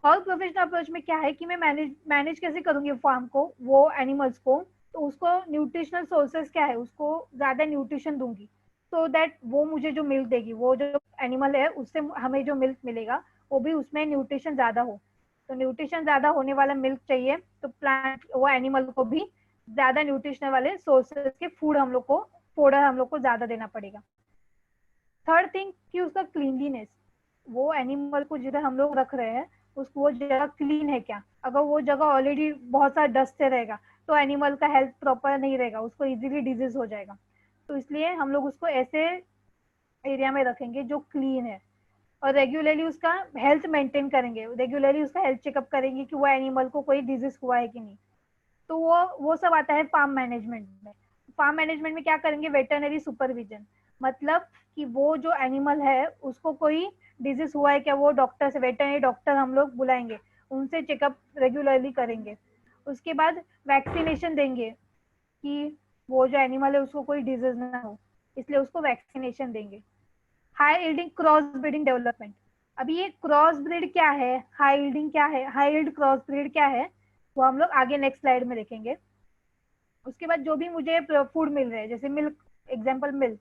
और प्रोफेशनल अप्रोच में क्या है कि मैं मैनेज मैनेज कैसे करूंगी फार्म को, वो एनिमल्स को। तो उसको न्यूट्रिशनल सोर्सेस क्या है, उसको ज्यादा न्यूट्रिशन दूंगी, सो दैट वो मुझे जो मिल्क देगी, वो जो एनिमल है उससे हमें जो मिल्क मिलेगा वो भी उसमें न्यूट्रिशन ज्यादा हो। तो न्यूट्रिशन ज्यादा होने वाला मिल्क चाहिए, तो प्लांट वो एनिमल को भी ज्यादा न्यूट्रिशन वाले सोर्सेस के फूड हम लोग को ज्यादा देना पड़ेगा। थर्ड थिंग कि उसका क्लीनलीनेस, वो एनिमल को जिधर हम लोग रख रहे हैं उसको वो जगह क्लीन है क्या? अगर वो जगह ऑलरेडी बहुत सारा डस्ट से रहेगा तो एनिमल का हेल्थ प्रॉपर नहीं रहेगा, उसको इजीली डिजीज हो जाएगा। तो इसलिए हम लोग उसको ऐसे एरिया में रखेंगे जो क्लीन है। और रेगुलरली उसका हेल्थ मेंटेन करेंगे, रेगुलरली उसका हेल्थ चेकअप करेंगे कि वो एनिमल को कोई डिजीज हुआ है कि नहीं। तो वो सब आता है फार्म मैनेजमेंट में। फार्म मैनेजमेंट में क्या करेंगे? वेटरनरी सुपरविजन, मतलब कि वो जो एनिमल है उसको कोई डिजीज हुआ है क्या, वो डॉक्टर से, वेटरनरी डॉक्टर हम लोग बुलाएंगे, उनसे चेकअप रेगुलरली करेंगे। उसके बाद वैक्सीनेशन देंगे कि वो जो एनिमल है उसको कोई डिजीज ना हो, इसलिए उसको वैक्सीनेशन देंगे। High yielding cross breeding development. अभी ये क्रॉस ब्रीड क्या है, हाई यील्डिंग क्या है, हाई यील्ड क्रॉस ब्रीड क्या है, वो हम लोग आगे नेक्स्ट स्लाइड में देखेंगे। उसके बाद जो भी मुझे फूड मिल रहे हैं, जैसे मिल्क, एग्जांपल मिल्क,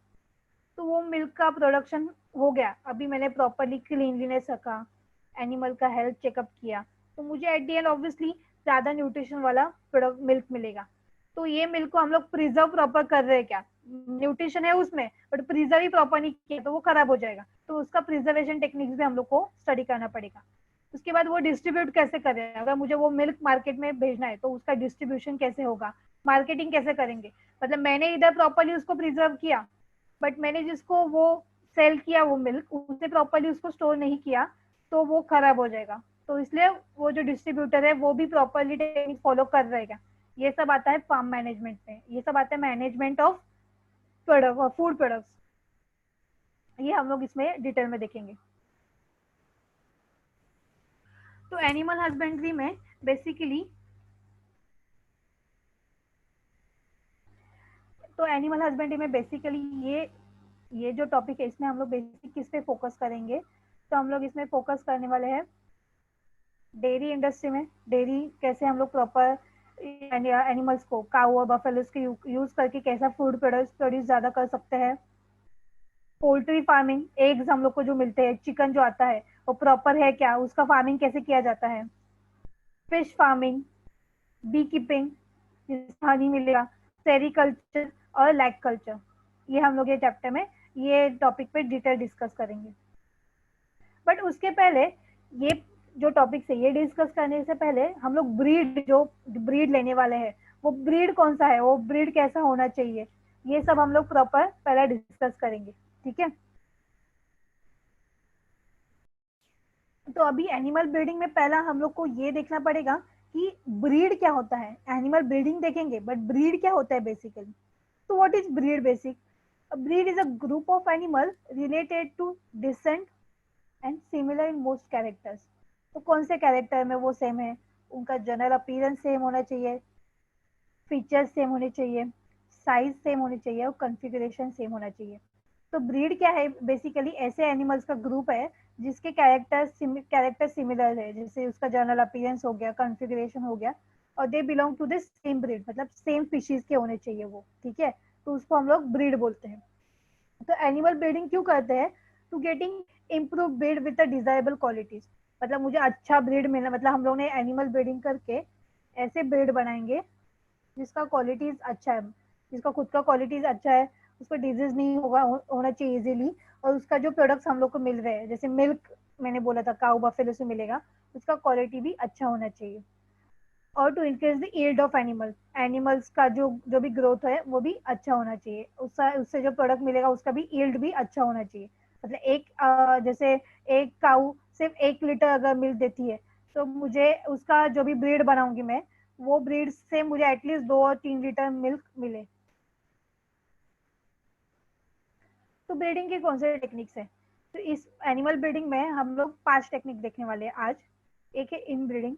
तो वो मिल्क का प्रोडक्शन हो गया, अभी मैंने प्रॉपरली क्लीनलीनेस रखा, एनिमल का हेल्थ चेकअप किया, तो मुझे एट दी एंड ऑब्वियसली ज्यादा न्यूट्रिशन वाला प्रोडक्ट मिल्क मिलेगा। तो ये मिल्क को हम लोग प्रिजर्व प्रॉपर कर रहे हैं क्या? न्यूट्रिशन है उसमें बट प्रिजर्व ही प्रॉपर नहीं किया तो वो खराब हो जाएगा। तो उसका प्रिजर्वेशन टेक्निक्स भी हम लोग को स्टडी करना पड़ेगा। उसके बाद वो डिस्ट्रीब्यूट कैसे करें, अगर मुझे वो मिल्क मार्केट में भेजना है तो उसका डिस्ट्रीब्यूशन कैसे होगा, मार्केटिंग कैसे करेंगे? मतलब मैंने इधर प्रॉपरली उसको प्रिजर्व किया, बट मैंने जिसको वो सेल किया वो मिल्क, उसने प्रॉपरली उसको स्टोर नहीं किया, तो वो खराब हो जाएगा। तो इसलिए वो जो डिस्ट्रीब्यूटर है वो भी प्रॉपरली टेक्निक फॉलो कर रहेगा। ये सब आता है फार्म मैनेजमेंट में, ये सब आता है management of product, food products. ये हम लोग इसमें डिटेल में देखेंगे। तो एनिमल हस्बेंड्री में बेसिकली, ये जो टॉपिक है इसमें हम लोग बेसिक किस पे फोकस करेंगे? तो हम लोग इसमें फोकस करने वाले हैं डेयरी इंडस्ट्री में, डेयरी कैसे हम लोग प्रॉपर एनिमल्स को, काऊ और बफेलोस के यूज करके कैसा फूड प्रोड्यूस ज्यादा कर सकते हैं। पोल्ट्री फार्मिंग, एग्स हम लोग को जो मिलते हैं, चिकन जो आता है वो प्रॉपर है क्या, उसका फार्मिंग कैसे किया जाता है। फिश फार्मिंग, बी कीपिंग जिससे हनी मिलेगा, सेरिकल्चर और लैग कल्चर, ये हम लोग ये चैप्टर में ये टॉपिक पे डिटेल डिस्कस करेंगे। बट उसके पहले ये जो टॉपिक है ये डिस्कस करने से पहले हम लोग ब्रीड, जो ब्रीड लेने वाले हैं वो ब्रीड कौन सा है, वो ब्रीड कैसा होना चाहिए, ये सब हम लोग प्रॉपर पहले डिस्कस करेंगे। ठीक है। तो अभी एनिमल ब्रीडिंग में पहला हम लोग को ये देखना पड़ेगा कि ब्रीड क्या होता है। एनिमल ब्रीडिंग देखेंगे बट ब्रीड क्या होता है बेसिकली। तो what is breed basic? Breed is a group of animal related to descent and similar in most characters. तो कौन से कैरेक्टर में वो सेम है, उनका जनरल अपीयरेंस सेम होना चाहिए, फीचर्स सेम होने चाहिए, साइज सेम होनी चाहिए और कॉन्फ़िगरेशन सेम होना चाहिए। तो ब्रीड क्या है बेसिकली, ऐसे एनिमल्स का ग्रुप है जिसके कैरेक्टर सिमिलर है, जैसे उसका जनरल अपीयरेंस हो गया, कॉन्फ़िगरेशन हो गया, और they belong to the same breed, मतलब सेम स्पीशीज के होने चाहिए वो। ठीक है, तो उसको हम लोग ब्रीड बोलते हैं। तो एनिमल ब्रीडिंग क्यों करते हैं? To getting improve breed with desirable qualities. मतलब मुझे अच्छा ब्रीड मिलना, मतलब हम लोग ने एनिमल ब्रीडिंग करके ऐसे ब्रीड बनाएंगे जिसका क्वालिटीज अच्छा है, जिसका खुद का क्वालिटीज अच्छा है, उसको डिजीज नहीं होगा, होना चाहिए इजीली, और उसका जो प्रोडक्ट्स हम लोग को मिल रहे हैं, जैसे मिल्क मैंने बोला था काऊ बफेलो से मिलेगा, उसका क्वालिटी भी अच्छा होना चाहिए। और to increase the yield of animals का जो जो भी ग्रोथ है वो भी अच्छा होना चाहिए, उसका उससे जो प्रोडक्ट मिलेगा उसका भी यील्ड भी अच्छा होना चाहिए। मतलब जैसे एक काऊ सिर्फ 1 लीटर अगर मिल्क देती है, तो मुझे उसका जो भी ब्रीड बनाऊंगी मैं, वो ब्रीड से मुझे एटलीस्ट 2 और 3 लीटर मिल्क मिले। तो ब्रीडिंग के कौन से टेक्निक्स है? तो इस एनिमल ब्रीडिंग में हम लोग 5 टेक्निक देखने वाले हैं आज। एक है इन breeding,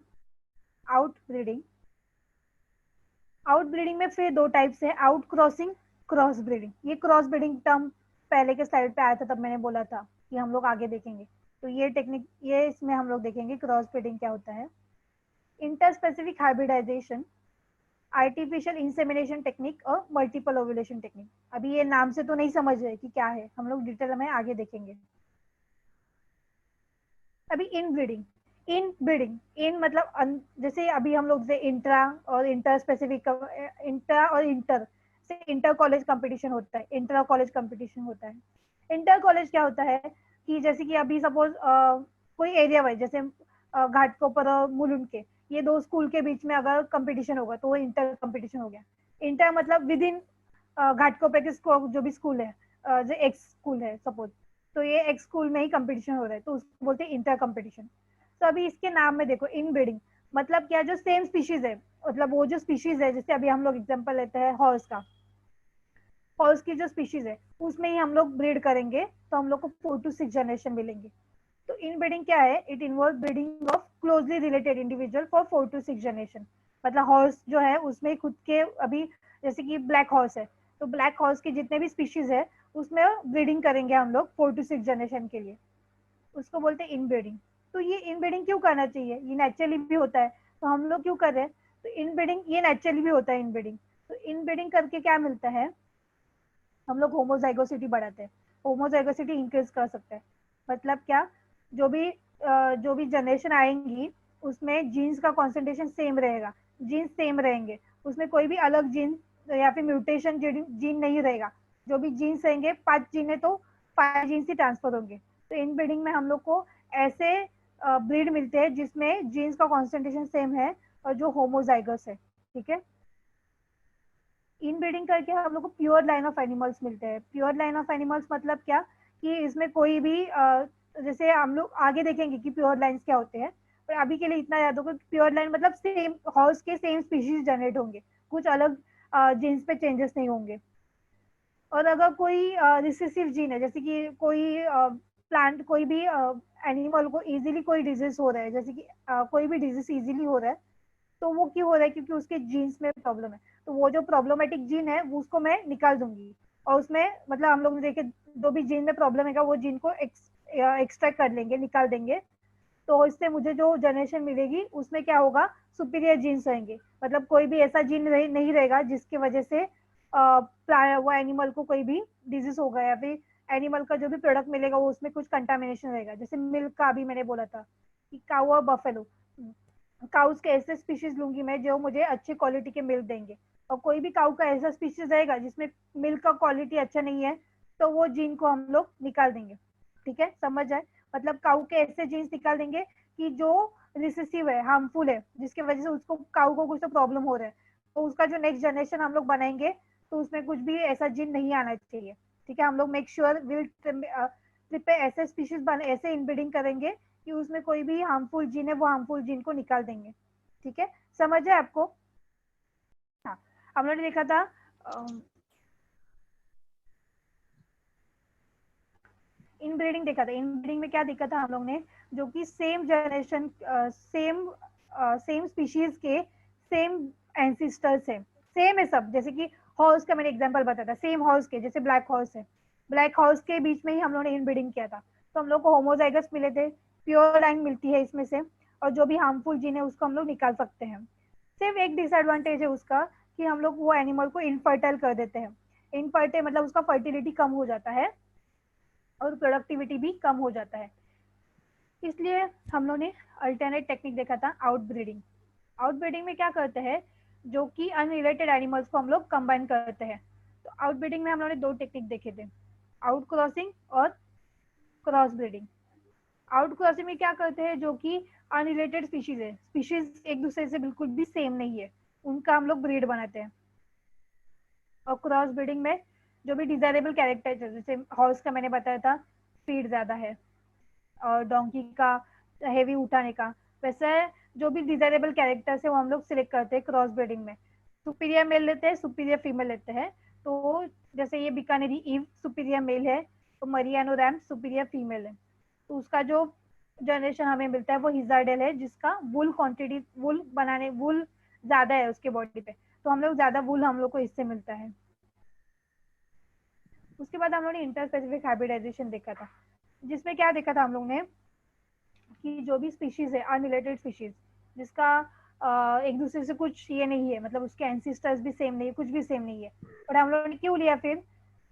out breeding. Out breeding में फिर 2 टाइप्स है, आउट क्रॉसिंग, क्रॉस ब्रीडिंग। ये क्रॉस ब्रीडिंग टर्म पहले के स्लाइड पे आया था, तब मैंने बोला था कि हम लोग आगे देखेंगे। तो ये टेक्निक, ये इसमें हम लोग देखेंगे क्रॉस ब्रीडिंग क्या होता है। Inter specific hybridisation, artificial insemination technique और मल्टीपल ओव्यूलेशन टेक्निक। अभी ये नाम से तो नहीं समझ रहे कि क्या है, हम लोग डिटेल में आगे देखेंगे। अभी इन ब्रीडिंग, इन ब्रीडिंग, इन मतलब जैसे अभी हम लोग से इंट्रा और इंटर स्पेसिफिक, इंट्रा और इंटर से इंटर कॉलेज कंपटीशन होता है, इंटर कॉलेज कंपटीशन होता है। इंटर कॉलेज क्या होता है कि जैसे कि अभी सपोज कोई एरिया वाइज, जैसे घाटकोपर और मुलुंड के, ये 2 स्कूल के बीच में अगर कंपटीशन होगा तो वो इंटर कंपटीशन हो गया। इंटर मतलब विद इन घाटकोपर के जो भी स्कूल है, जो एक्स स्कूल है सपोज, तो ये एक स्कूल में ही कंपटीशन हो रहा है, तो उसको बोलते हैं इंटर कंपटीशन। तो अभी इसके नाम में देखो, इन ब्रीडिंग मतलब क्या, जो सेम स्पीशीज है, मतलब वो जो स्पीशीज है, जैसे अभी हम लोग एग्जांपल लेते हैं हॉर्स का, हॉर्स की जो स्पीशीज है उसमें ही हम लोग ब्रीड करेंगे, तो हम लोग को 4 to 6 जनरेशन मिलेंगे। तो इन ब्रीडिंग क्या है, it involve breeding of closely related individual for 4 to 6 generation. मतलब हॉर्स जो है उसमें खुद के अभी, जैसे कि ब्लैक हॉर्स है, तो ब्लैक हॉर्स के जितने भी स्पीशीज है उसमें ब्रीडिंग करेंगे हम लोग 4 to 6 जनरेशन के लिए, उसको बोलते हैं इनब्रीडिंग। तो ये इनब्रीडिंग क्यों करना चाहिए, ये नेचुरली भी होता है, तो हम लोग क्यों कर रहे हैं? तो इनब्रीडिंग ये नेचुरली भी होता है इनब्रीडिंग। तो इनब्रीडिंग करके क्या मिलता है, हम लोग होमोजाइगोसिटी बढ़ाते हैं, होमोजाइगोसिटी इंक्रीज कर सकते हैं। मतलब क्या, जो भी जो भी जनरेशन आएंगी उसमें जीन्स का कॉन्सेंट्रेशन सेम रहेगा, जीन्स सेम रहेंगे, उसमें कोई भी अलग जीन या फिर म्यूटेशन जीन नहीं रहेगा। जो भी जीन्स रहेंगे 5 जीन है तो 5 जीन्स ही ट्रांसफर होंगे। तो इन ब्रीडिंग में हम लोग को ऐसे ब्रीड मिलते हैं जिसमें जीन्स का कॉन्सेंट्रेशन सेम है और जो होमोजाइगस है। ठीक है। इनब्रीडिंग करके हम लोग को प्योर लाइन ऑफ एनिमल्स मिलते हैं। प्योर लाइन ऑफ एनिमल्स मतलब क्या, कि इसमें कोई भी जैसे हम लोग आगे देखेंगे कि प्योर लाइन्स क्या होते हैं, पर अभी के लिए इतना याद होगा कि प्योर लाइन मतलब सेम हॉर्स के सेम स्पीशीज जनरेट होंगे, कुछ अलग जीन्स पे चेंजेस नहीं होंगे। और अगर कोई रिसेसिव जीन है, जैसे कि कोई प्लांट, कोई भी एनिमल को इजीली कोई डिजीज हो रहा है, जैसे कि कोई भी डिजीज इजीली हो रहा है, तो वो क्यों हो रहा है, क्योंकि उसके जीन्स में प्रॉब्लम है। तो वो जो प्रॉब्लमेटिक जीन है वो उसको मैं निकाल दूंगी, और उसमें मतलब हम लोग ने देखे जो भी जीन में प्रॉब्लम है वो जीन को एक्सट्रैक्ट कर लेंगे, निकाल देंगे। तो इससे मुझे जो जनरेशन मिलेगी उसमें क्या होगा, सुपीरियर जीन्स रहेंगे। मतलब कोई भी ऐसा जीन नहीं रहेगा जिसकी वजह से वो एनिमल को कोई भी डिजीज होगा, या फिर एनिमल का जो भी प्रोडक्ट मिलेगा वो उसमें कुछ कंटामिनेशन रहेगा। जैसे मिल्क का अभी मैंने बोला था कि काऊ और बफेलो, काउस के ऐसे स्पीशीज लूंगी मैं जो मुझे अच्छी क्वालिटी के मिल्क देंगे, और कोई भी काऊ का ऐसा स्पीशीज रहेगा जिसमें मिल्क का क्वालिटी अच्छा नहीं है, तो वो जीन को हम लोग निकाल देंगे। ठीक है, समझ जाए, मतलब काऊ के ऐसे जीन्स निकाल देंगे कि जो रिसेसिव है, हार्मफुल है, जिसकी वजह से उसको काऊ को कुछ तो प्रॉब्लम हो रहा है, तो उसका जो नेक्स्ट जनरेशन हम लोग बनाएंगे तो उसमें कुछ भी ऐसा जीन नहीं आना चाहिए। ठीक है, हम लोग मेक श्योर विल प्रिपेयर ऐसे स्पीशीज बने, ऐसे इनब्रीडिंग करेंगे कि उसमें कोई भी हार्मफुल जीन है वो हार्मफुल जीन को निकाल देंगे। ठीक है, समझ है आपको? हाँ, हम लोगों ने देखा था इनब्रीडिंग, देखा था इनब्रीडिंग में क्या देखा था हम लोग ने, जो कि same generation same same species के सेम एंसिस्टर्स है, सेम है सब। जैसे कि हॉर्स का मैंने एग्जांपल बताया था, सेम हॉर्स के, जैसे ब्लैक हॉर्स है, ब्लैक हॉर्स के बीच में ही हम लोग ने इनब्रीडिंग किया था, तो हम लोग को होमोजाइगस मिले थे, प्योर लाइन मिलती है इसमें से, और जो भी हार्मफुल जीन है उसको हम लोग निकाल सकते हैं। सिर्फ एक डिसएडवांटेज है उसका कि हम लोग वो एनिमल को इनफर्टाइल कर देते हैं। इनफर्टाइल मतलब उसका फर्टिलिटी कम हो जाता है और प्रोडक्टिविटी भी कम हो जाता है। इसलिए हम लोग ने अल्टरनेट टेक्निक देखा था, आउटब्रीडिंग। आउटब्रीडिंग में क्या करते हैं, जो कि अनरिलेटेड एनिमल्स को हम लोग कंबाइन करते हैं। तो आउटब्रीडिंग में हम लोगों ने दो टेक्निक देखे थे, आउट क्रॉसिंग और क्रॉस ब्रीडिंग। आउट क्रॉसिंग में क्या करते हैं, जो कि अनरिलेटेड स्पीशीज है, स्पीशीज एक दूसरे से बिल्कुल भी सेम नहीं है, उनका हम लोग ब्रीड बनाते हैं। और क्रॉस ब्रीडिंग में जो भी डिजायरेबल कैरेक्टर है, जैसे हॉर्स का मैंने बताया था स्पीड ज्यादा है, और डोंकी का हेवी उठाने का, वैसे जो भी डिजायरेबल कैरेक्टर्स है वो हम लोग सिलेक्ट करते हैं क्रॉस ब्रीडिंग में। सुपीरियर मेल लेते हैं, सुपीरियर फीमेल लेते हैं। तो जैसे ये बीकानेरी ईव सुपीरियर मेल है, तो मरियानो रैम सुपीरियर फीमेल है, तो उसका जो जनरेशन हमें मिलता है वो हिजार्डेल है, जिसका वुल क्वांटिटी, वुल बनाने, वुल ज्यादा है उसके बॉडी पे, तो हम लोग ज्यादा वुल हम लोग को इससे मिलता है। उसके बाद हम लोग ने इंटर स्पेसिफिक हाइब्रिडाइजेशन देखा था, जिसमें क्या देखा था हम लोग ने कि जो भी स्पीशीज है अनरिलेटेड स्पीशीज, जिसका एक दूसरे से कुछ ये नहीं है, मतलब उसके एंसिस्टर्स भी सेम नहीं है, कुछ भी सेम नहीं है, और हम लोगों ने क्यों लिया फिर,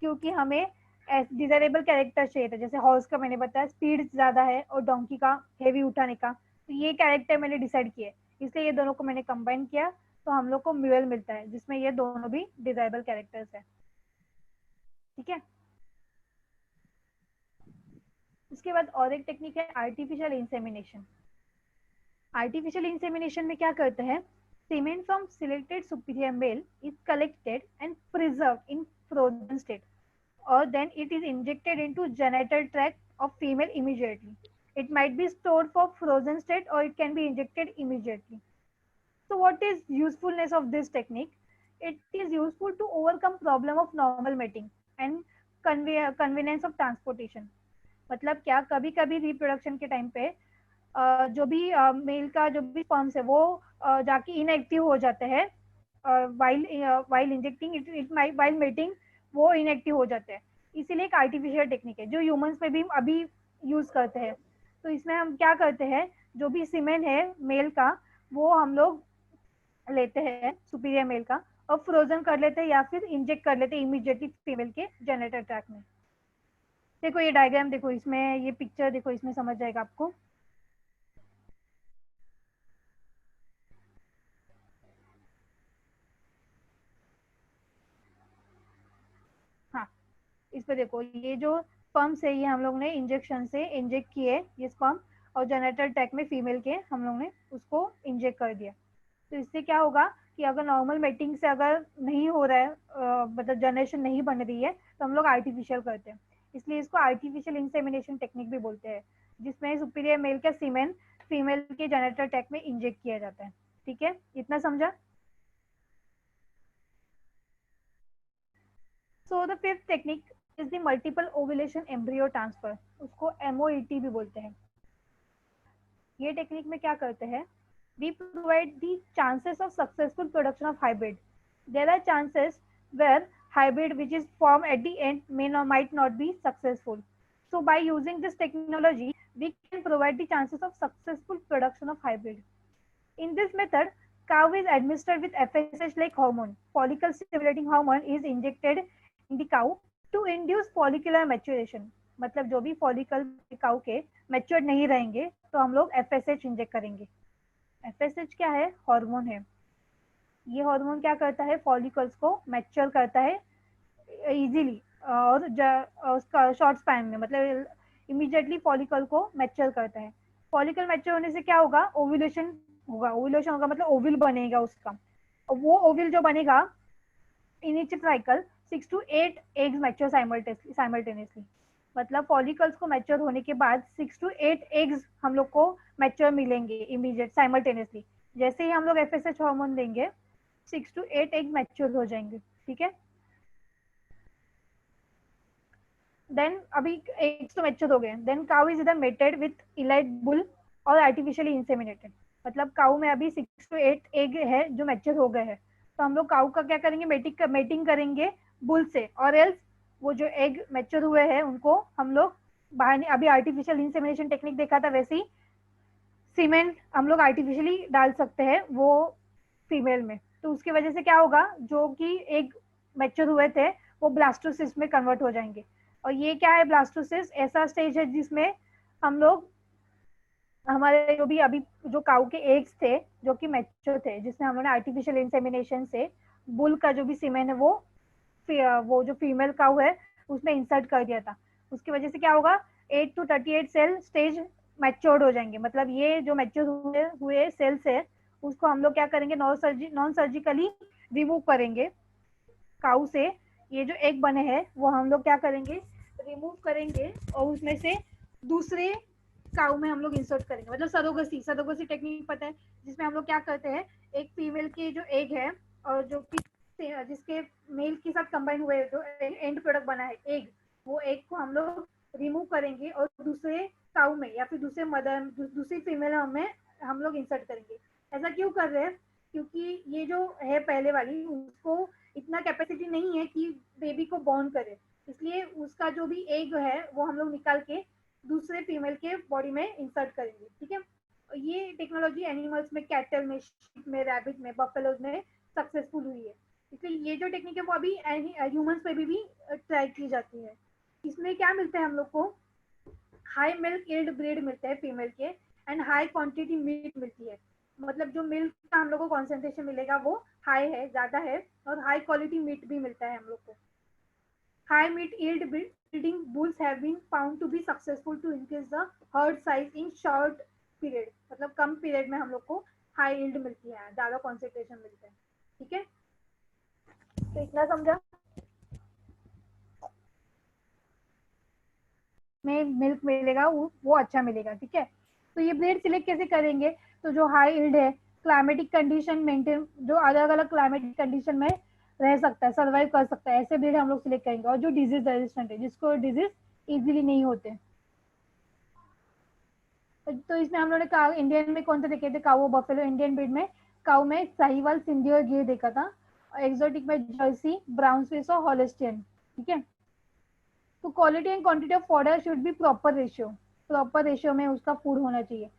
क्योंकि हमें डिजायरेबल कैरेक्टर चाहिए था। जैसे हॉर्स का मैंने बताया स्पीड ज्यादा है, और डोंकी का हेवी उठाने का, तो ये कैरेक्टर मैंने डिसाइड किए, इसलिए ये दोनों को मैंने कंबाइन किया, तो हम लोग को म्यूल मिलता है जिसमें ये दोनों भी डिजायरेबल कैरेक्टर्स है। ठीक है, उसके बाद और एक टेक्निक है आर्टिफिशियल इंसेमिनेशन। आर्टिफिशियल इंसेमिनेशन में क्या करते हैं, semen from selected superior male is collected and preserve in frozen state, or then it is injected into genital tract of female immediately. It might be stored for frozen state or it can be injected immediately. So what is usefulness of this technique? It is useful to overcome problem of normal mating and convenience of transportation. मतलब क्या, कभी कभी रिप्रोडक्शन के टाइम पे जो भी मेल का जो भी स्पर्म्स है वो जाके इनएक्टिव हो जाते हैं, while while injecting it it while mating वो इनएक्टिव हो जाते हैं। इसीलिए एक आर्टिफिशियल टेक्निक है जो ह्यूमंस में भी अभी यूज करते हैं। तो इसमें हम क्या करते हैं, जो भी सीमेन है मेल का वो हम लोग लेते हैं सुपीरियर मेल का, और फ्रोजन कर लेते हैं या फिर इंजेक्ट कर लेते हैं इमीडिएटली फीमेल के जेनेटर ट्रैक में। देखो ये डायग्राम देखो, इसमें ये पिक्चर देखो, इसमें समझ जाएगा आपको। हाँ, इस पे देखो, ये जो स्पर्म से ये हम लोग ने इंजेक्शन से इंजेक्ट किए ये स्पर्म, और जेनेटल टैक में फीमेल के हम लोग ने उसको इंजेक्ट कर दिया। तो इससे क्या होगा कि अगर नॉर्मल मेटिंग से अगर नहीं हो रहा है, मतलब जनरेशन नहीं बन रही है, तो हम लोग आर्टिफिशियल करते हैं, इसलिए इसको आर्टिफिशियल इंसेमिनेशन टेक्निक भी बोलते हैं, जिसमें सुपीरियर मेल का सीमेन फीमेल के जेनेटल टैक में इंजेक्ट किया जाता है। ठीक है, इतना समझा? So the fifth technique is the multiple ovulation embryo transfer, उसको MOET भी बोलते हैं। ये टेक्निक में क्या करते हैं, we provide the chances of successful production of hybrid. There are chances where hybrid which is formed at the end may not, might not be successful. So by using this technology, we can provide the chances of successful production of hybrid. In this method, Cow is administered with FSH like hormone. Follicle stimulating hormone is injected in the cow to induce follicular maturation. मतलब जो भी फॉलिकल काउ के मैच्योर्ड नहीं रहेंगे तो हम लोग FSH इंजेक्ट करेंगे. FSH क्या है? हार्मोन है. ये हार्मोन क्या करता है? फॉलिकल्स को मैच्योर करता है इजीली और उसका शॉर्ट स्पैन में, मतलब इमीडिएटली फॉलिकल को मैच्योर करता है. फॉलिकल मैच्योर होने से क्या होगा? ओव्यूलेशन होगा. ओव्यूलेशन होगा मतलब ओविल बनेगा उसका. और वो ओविल जो बनेगा in each cycle 6 to 8 eggs mature simultaneously. मतलब फॉलिकल्स को मैच्योर होने के बाद 6 to 8 एग्स हम लोग को मैच्योर मिलेंगे इमीडिएट साइमल्टेनियसली. जैसे ही हम लोग FSH हार्मोन देंगे 6 to 8 एग मैच्योर हो जाएंगे. ठीक है. देन अभी एग्स तो मैच्योर हो गए. देन काउ इज इधर मेटेड विथ इलाइट बुल और आर्टिफिशियली इंसेमिनेटेड. मतलब काउ में अभी 6 to 8 एग है जो मैच्योर हो गए हैं. तो हम लोग काउ का क्या करेंगे? मेटिंग करेंगे बुल से. और एल्स वो जो एग मैच्योर हुए हैं उनको हम लोग बाहर, अभी आर्टिफिशियल इंसेमिनेशन टेक्निक देखा था वैसे ही सीमेंट हम लोग आर्टिफिशियली डाल सकते हैं वो फीमेल में. तो उसकी वजह से क्या होगा? जो कि एग मैच्योर हुए थे वो ब्लास्टोसिस्ट में कन्वर्ट हो जाएंगे. और ये क्या है? ब्लास्टोसिस्ट ऐसा स्टेज है जिसमें हम लोग हमारे जो भी अभी जो काऊ के एग्स थे जो कि मैच्योर थे, जिसमें हम लोगों ने आर्टिफिशियल इंसेमिनेशन से बुल का जो भी सीमेन है वो जो फीमेल काऊ है उसमें इंसर्ट कर दिया था. उसकी वजह से क्या होगा? 8 to 38 सेल स्टेज मैच्योर्ड हो जाएंगे. मतलब ये जो मैच्योर हुए सेल्स है उसको हम लोग क्या करेंगे? नॉन सर्जिकली रिमूव करेंगे काऊ से. ये जो एग बने हैं वो हम लोग क्या करेंगे? रिमूव करेंगे और उसमें से दूसरे काऊ में हम लोग इंसर्ट करेंगे. मतलब सरोगसी टेक्निक पता है, जिसमें हम लोग क्या करते हैं? एक फीमेल की जो एग है और जो कि जिसके मेल के साथ कंबाइन हुए जो एंड प्रोडक्ट बना है एग, वो एग को हम लोग रिमूव करेंगे और दूसरे काऊ में या फिर दूसरी फीमेल में हम लोग इंसर्ट करेंगे. ऐसा क्यों कर रहे हैं? क्योंकि ये जो है पहले वाली उसको इतना कैपेसिटी नहीं है कि बेबी को बॉर्न करे. इसलिए उसका जो भी एग है वो हम लोग निकाल के दूसरे फीमेल के बॉडी में इंसर्ट करेंगे. ठीक है. ये टेक्नोलॉजी एनिमल्स में, कैटल में, शीप में, रैबिट में, बफेलोज में सक्सेसफुल हुई है. इसलिए ये जो टेक्निक है वो अभी ह्यूमंस पे भी ट्राई की जाती है. इसमें क्या मिलता है हम लोग को? हाई मिल्क यील्ड ब्रीड मिलता है फीमेल के एंड हाई क्वांटिटी मीट मिलती है. मतलब जो मिल्क का हम लोग को कॉन्सेंट्रेशन मिलेगा वो हाई है, ज्यादा है. और हाई क्वालिटी मीट भी मिलता है हम लोग को. High meat yield breeding bulls have been found to be successful to increase the herd size in short period. मतलब कम पीरियड में हम लोग को हाई यील्ड मिलती है, ज्यादा कॉन्सेंट्रेशन मिलता है. ठीक है. तो इतना समझा? में मिल्क मिलेगा वो अच्छा मिलेगा. ठीक है. तो ये ब्रीड सिलेक्ट कैसे करेंगे? तो जो हाई यील्ड है, क्लाइमेटिक कंडीशन मेंटेन, जो अलग अलग क्लाइमेटिक कंडीशन में रह सकता है, सर्वाइव कर सकता है, ऐसे ब्रीड हम लोग सिलेक्ट करेंगे. और जो डिजीज रेजिस्टेंट है, जिसको डिजीज इजीली नहीं होते. तो इसमें हम लोगों ने काऊ इंडियन में कौन से देखे थे? काऊ बफेलो इंडियन ब्रीड में. काऊ में साहिवाल, सिंधी और गिर देखा था. एक्सोटिक में जर्सी, ब्राउन स्विस और हॉलिस्टियन. ठीक है. तो quality and quantity of fodder should be proper ratio में उसका फूड होना चाहिए.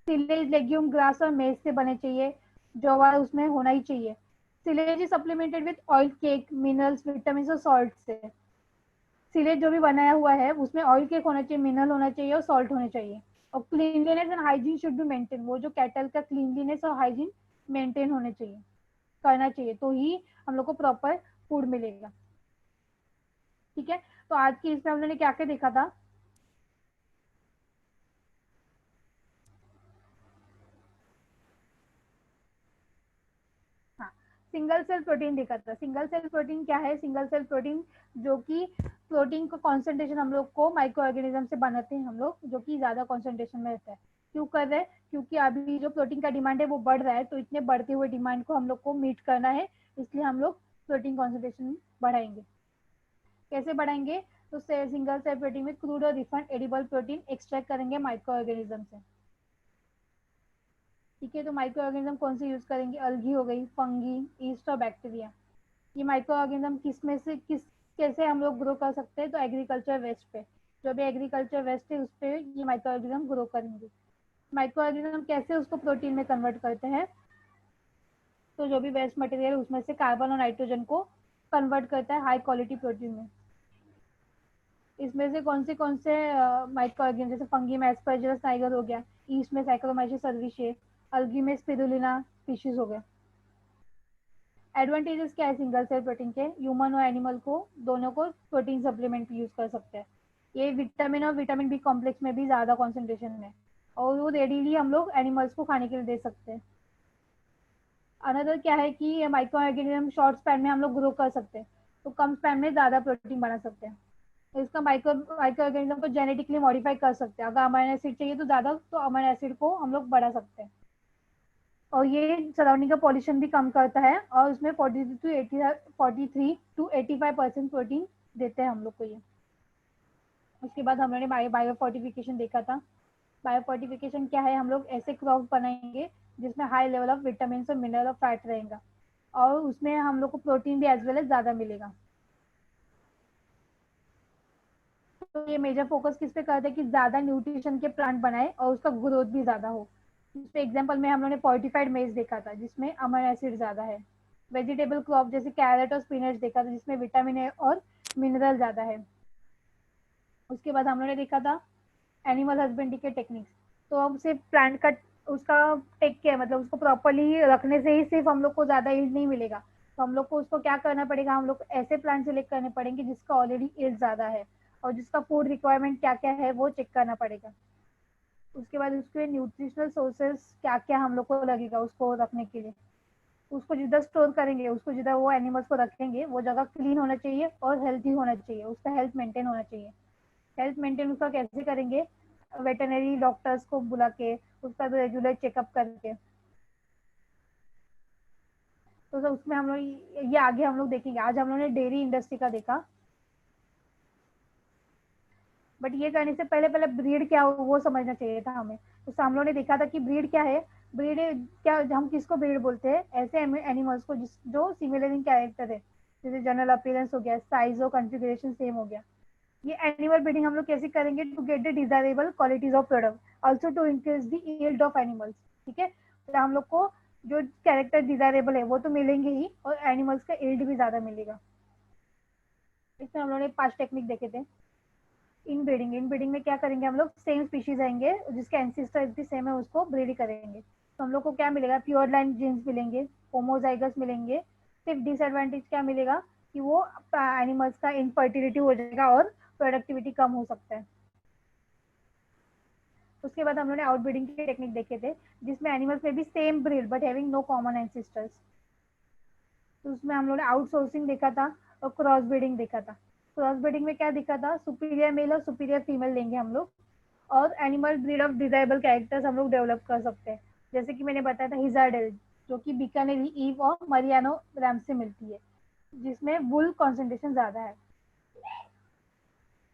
सिलेज, लेग्यूम, ग्रास और मेज से बने चाहिए. जवार उसमें होना ही चाहिए. Silage is supplemented with oil cake, minerals, vitamin और सॉल्ट से. सिलेज जो भी बनाया हुआ है उसमें ऑयल केक होना चाहिए, मिनरल होना चाहिए और सॉल्ट होने चाहिए. और cleanliness and hygiene should be maintain. वो जो कैटल का क्लीनलीनेस और हाइजीन मेंटेन होने चाहिए, करना चाहिए, तो ही हम लोग को प्रॉपर फूड मिलेगा. ठीक है. तो आज की इसमें हम लोगों ने क्या क्या देखा था? हाँ, सिंगल सेल प्रोटीन देखा था. सिंगल सेल प्रोटीन क्या है? सिंगल सेल प्रोटीन जो कि प्रोटीन का कॉन्सेंट्रेशन हम लोग को माइक्रो ऑर्गेनिज्म से बनाते हैं हम लोग, जो कि ज्यादा कॉन्सेंट्रेशन में रहता है. क्यों कर रहे हैं? क्योंकि अभी जो प्रोटीन का डिमांड है वो बढ़ रहा है, तो इतने बढ़ते हुए डिमांड को हम लोग को मीट करना है, इसलिए हम लोग प्रोटीन कॉन्सेंट्रेशन बढ़ाएंगे. कैसे बढ़ाएंगे? तो सिंगल सेल प्रोटीन में क्रूड और रिफाइंड एडिबल प्रोटीन एक्सट्रैक्ट करेंगे माइक्रो ऑर्गेनिज्म से. ठीक है. तो माइक्रो ऑर्गेनिज्म कौन से यूज करेंगे? अलगी हो गई, फंगी, ईस्ट और बैक्टीरिया. ये माइक्रो ऑर्गेनिज्म किस में से किस कैसे हम लोग ग्रो कर सकते हैं? तो एग्रीकल्चर वेस्ट पे, जो भी एग्रीकल्चर वेस्ट है उस पे ये माइक्रो ऑर्गेनिज्म ग्रो करेंगे. माइक्रो ऑर्गेनिज्म कैसे उसको प्रोटीन में कन्वर्ट करते हैं? तो जो भी वेस्ट मटेरियल उसमें से कार्बन और नाइट्रोजन को कन्वर्ट करता है हाई क्वालिटी प्रोटीन में। इसमें से कौन से माइक्रो ऑर्गेनिज्म जैसे फंगी में एस्परजिलस नाइगर हो गया, ईस्ट में साइक्रोमाइसिस सर्विसेज, अल्गी में स्पिरुलिना स्पीशीज हो गया। एडवांटेजेस क्या है सिंगल सेल प्रोटीन के, ह्यूमन और एनिमल को दोनों को प्रोटीन सप्लीमेंट यूज कर सकते हैं। ये विटामिन और विटामिन बी कॉम्प्लेक्स में भी ज्यादा कॉन्सेंट्रेशन में, और वो रेडीली हम लोग एनिमल्स को खाने के लिए दे सकते हैं। अनदर क्या है कि माइक्रो ऑर्गेनिज्म शॉर्ट स्पैन में हम लोग ग्रो कर सकते हैं, तो कम स्पैन में ज्यादा प्रोटीन बना सकते हैं। तो इसका माइक्रो ऑर्गेनिज्म को जेनेटिकली मॉडिफाई कर सकते हैं, अगर अमाइनो एसिड चाहिए तो ज्यादा, तो अमाइनो एसिड को हम लोग बढ़ा सकते हैं। और ये सराउंडिंग का पॉल्यूशन भी कम करता है, और उसमें 43 to 85% प्रोटीन देते हैं हम लोग को ये। उसके बाद हम लोगों ने बायो फोर्टिफिकेशन देखा था। बायो फोर्टिफिकेशन क्या है, हम लोग ऐसे क्रॉप बनाएंगे जिसमें हाई लेवल ऑफ विटामिन और मिनरल और फैट रहेगा, और उसमें हम लोग को प्रोटीन भी एज वेल एज ज्यादा मिलेगा। तो ये मेजर फोकस किस पे करते हैं कि ज्यादा न्यूट्रिशन के प्लांट बनाए और उसका ग्रोथ भी ज्यादा हो। इसमें एग्जांपल में हम लोगों ने फोर्टिफाइड मेज देखा था जिसमें अमाइनो एसिड ज्यादा है। वेजिटेबल क्रॉप जैसे कैरेट और स्पिनच देखा था जिसमें विटामिन ए और मिनरल ज्यादा है। उसके बाद हम लोगों ने देखा था एनिमल हस्बेंड्री के टेक्निक्स। तो अब सिर्फ प्लांट का उसका टेक केयर, मतलब उसको प्रॉपरली रखने से ही सिर्फ हम लोग को ज्यादा ईल्ड नहीं मिलेगा। तो हम लोग को उसको क्या करना पड़ेगा, हम लोग को ऐसे प्लांट सिलेक्ट करने पड़ेंगे जिसका ऑलरेडी ईल्ड ज्यादा है, और जिसका फूड रिक्वायरमेंट क्या क्या है वो चेक करना पड़ेगा। उसके बाद उसके न्यूट्रिशनल सोर्सेस क्या क्या हम लोग को लगेगा उसको रखने के लिए। उसको जिधर स्टोर करेंगे, उसको जिधर वो एनिमल्स को रखेंगे, वो जगह क्लीन होना चाहिए और हेल्थी होना चाहिए, उसका हेल्थ मेंटेन होना चाहिए। हेल्थ मेंटेन उसका कैसे करेंगे, वेटरनरी डॉक्टर्स को बुला के उसका रेगुलर चेकअप करके। तो उसमें हम लोग ये आगे हम लोग देखेंगे। आज हम लोगों ने डेयरी इंडस्ट्री का देखा, बट ये करने से पहले पहले ब्रीड क्या हो वो समझना चाहिए था हमें। तो हम लोगों ने देखा था कि ब्रीड क्या है। ब्रीड क्या, हम किसको ब्रीड बोलते हैं, ऐसे एनिमल्स को जो सिमिलर इन कैरेक्टर है, जैसे जनरल अपीयरेंस हो गया, साइज और कॉन्फ़िगरेशन सेम हो गया। ये एनिमल ब्रीडिंग हम लोग कैसे करेंगे, to get the desirable qualities of product, also to increase the yield of animals. ठीक है, तो हम लोग को जो कैरेक्टर डिजायरेबल है वो तो मिलेंगे ही, और एनिमल्स का यील्ड भी ज्यादा मिलेगा। इसमें हम लोगों ने 5 टेक्निक देखे थे। इन ब्रीडिंग में क्या करेंगे, हम लोग सेम स्पीशीज आएंगे जिसके एंसेस्टर भी सेम है उसको ब्रीड करेंगे, तो हम लोग को क्या मिलेगा, प्योर लाइन जीन्स मिलेंगे, होमोजाइगस मिलेंगे। सिर्फ डिसएडवांटेज क्या मिलेगा कि वो एनिमल्स का इनफर्टिलिटी हो जाएगा और प्रोडक्टिविटी कम हो सकता है। उसके बाद हम लोगों ने आउटब्रीडिंग की टेक्निक देखे थे, जिसमें एनिमल्स में भी same breed but having no common ancestors. तो उसमें हम लोगों ने आउटसोर्सिंग देखा था और क्रॉस ब्रीडिंग देखा था। क्रॉस ब्रीडिंग में क्या दिखा था, सुपीरियर मेल और सुपीरियर फीमेल लेंगे हम लोग, और animal breed of desirable characters हम लोग डेवलप कर सकते हैं। जैसे कि मैंने बताया था हिजार्डेल, जो कि बीकानेरी ईव और मरियानो रैम से मिलती है, जिसमें वुल कॉन्सेंट्रेशन ज्यादा है।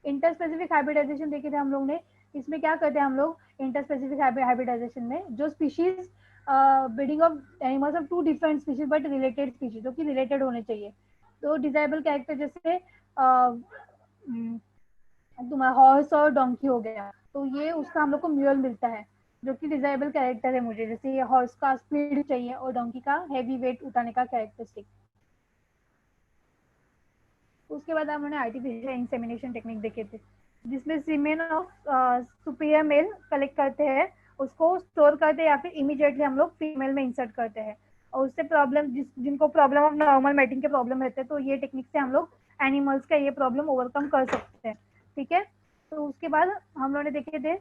इंटरस्पेसिफिक हाइब्रिडाइजेशन देखे थे हम लोग ने। इसमें क्या करते हैं हम लोग, इंटरस्पेसिफिक हाइब्रिडाइजेशन में जो species breeding of animals of 2 different species but related species, जो कि रिलेटेड होने चाहिए। तो डिजायरेबल कैरेक्टर जैसे तुम्हारा हॉर्स और डोंकी हो गया, तो ये उसका हम लोग को म्यूल मिलता है, जो कि डिजायरेबल कैरेक्टर है मुझे। जैसे ये हॉर्स का स्पीड चाहिए और डोंकी का हैवी वेट उठाने का कैरेक्टरिस्टिक। उसके बाद हम लोगों ने आर्टिफिशियल इंसेमिनेशन टेक्निक देखे थे, जिसमें सीमेन ऑफ सुपीरियर मेल कलेक्ट करते हैं, उसको स्टोर करते हैं, या फिर इमीडिएटली हम लोग फीमेल में इंसर्ट करते हैं। और उससे प्रॉब्लम जिनको प्रॉब्लम ऑफ नॉर्मल मैटिंग के प्रॉब्लम रहते हैं, तो ये टेक्निक से हम लोग एनिमल्स का ये प्रॉब्लम ओवरकम कर सकते हैं। ठीक है, तो उसके बाद हम लोगों ने देखे थे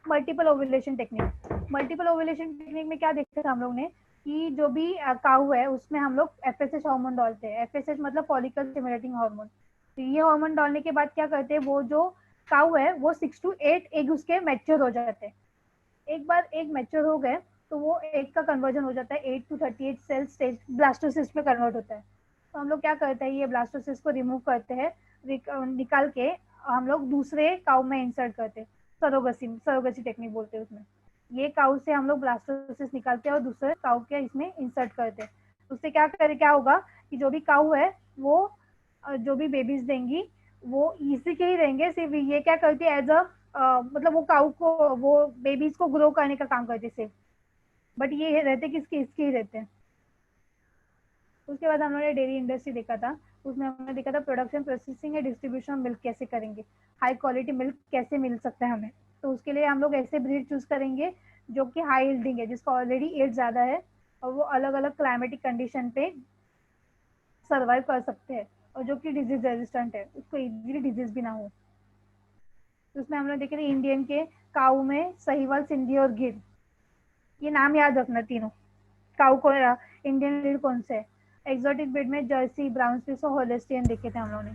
multiple ovulation technique. Multiple ovulation technique में क्या देखा था हम लोग ने कि जो भी काऊ है उसमें हम लोग एफएसएच हार्मोन डालते हैं। एफएसएच मतलब फॉलिकल स्टिमुलेटिंग हार्मोन। तो ये हार्मोन डालने के बाद क्या करते हैं, वो जो काऊ है वो 6 to 8 एग उसके मैच्योर हो जाते हैं। एक बार एग मैच्योर हो गए तो वो एग का कन्वर्जन हो जाता है 8 to 38 सेल स्टेज ब्लास्टोसिस्ट में कन्वर्ट होता है। तो हम लोग क्या करते हैं, ये ब्लास्टोसिस्ट को रिमूव करते हैं, निकाल के हम लोग दूसरे काऊ में इंसर्ट करते हैं। सरोगसी टेक्निक बोलते हैं उसमें। ये काऊ से हम लोग ब्लास्टोसिस्ट निकालते हैं और दूसरे काऊ के इसमें इंसर्ट करते हैं। उससे क्या होगा कि जो भी काऊ है वो जो भी बेबीज देंगी वो इसी के ही रहेंगे। सिर्फ ये क्या करती है, एज अ मतलब वो काऊ को, वो बेबीज को ग्रो करने का काम करती है सिर्फ। बट ये रहते किसके, इसके ही रहते हैं। उसके बाद हमने डेयरी इंडस्ट्री देखा था, उसमें हमने देखा था प्रोडक्शन, प्रोसेसिंग या डिस्ट्रीब्यूशन मिल्क कैसे करेंगे, हाई क्वालिटी मिल्क कैसे मिल सकता है हमें। तो उसके लिए हम लोग ऐसे ब्रीड चूज करेंगे जो कि हाई यील्डिंग है, जिसका ऑलरेडी एज ज़्यादा है और वो अलग अलग क्लाइमेटिक कंडीशन पे सर्वाइव कर सकते हैं, और जो कि डिजीज रेजिस्टेंट है, उसको इजीली डिजीज भी ना हो। तो उसमें हम लोग देखे थे इंडियन के काऊ में सहीवाल, सिंधी और गिर, ये नाम याद रखना तीनों। काऊ को इंडियन ब्रीड कौन से है। एक्सोटिक ब्रीड में जर्सी, ब्राउन स्विस और होलिस्टियन देखे थे हम लोगों ने।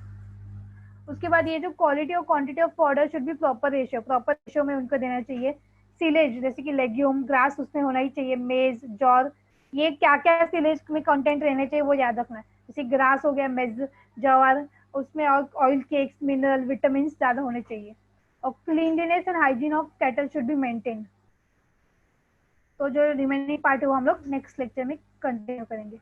उसके बाद ये जो क्वालिटी और quantity of powder should be proper ratio में उनको देना चाहिए। सिलेज जैसे कि लेग्यूम, ग्रास उसमें होना ही चाहिए, मेज, जॉर, ये क्या क्या सिलेज में कंटेंट रहने चाहिए वो याद रखना है। जैसे ग्रास हो गया, मेज, जवार, उसमें और ऑयल केक्स, मिनरल, विटामिन ज्यादा होने चाहिए। और cleanliness and hygiene of cattle should be maintain. तो जो रिमेनिंग पार्ट है वो हम लोग नेक्स्ट लेक्चर में कंटिन्यू करेंगे।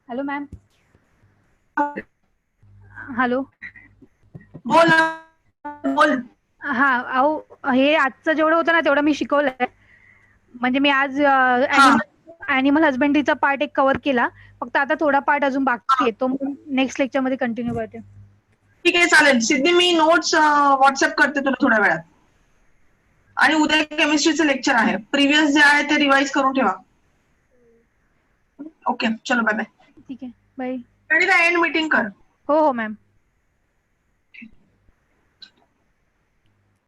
Hello ma'am. हॅलो।
बोल बोल.
हा अहो, हे आजचं जेवढं होतं ना तेवढं मी शिकवलंय. म्हणजे मी आज
हा
ॲनिमल हजबंडरीचा पार्ट एक कव्हर केला. फक्त आता थोडा पार्ट अजून बाकी आहे. तो नेक्स्ट लेक्चरमध्ये कंटिन्यू करते.
ठीक आहे, चालेल. सिद्धी, मी नोट्स व्हॉट्सअप करते तुला थोड्या वेळात. आणि उद्या केमिस्ट्रीचं लेक्चर आहे. प्रिव्हियस जे आहे ते रिवाइज करून ठेवा. ओके, चलो बाय बाय.
ठीक आहे, बाय.
आणि एंड मीटिंग कर.
हो हो मॅम.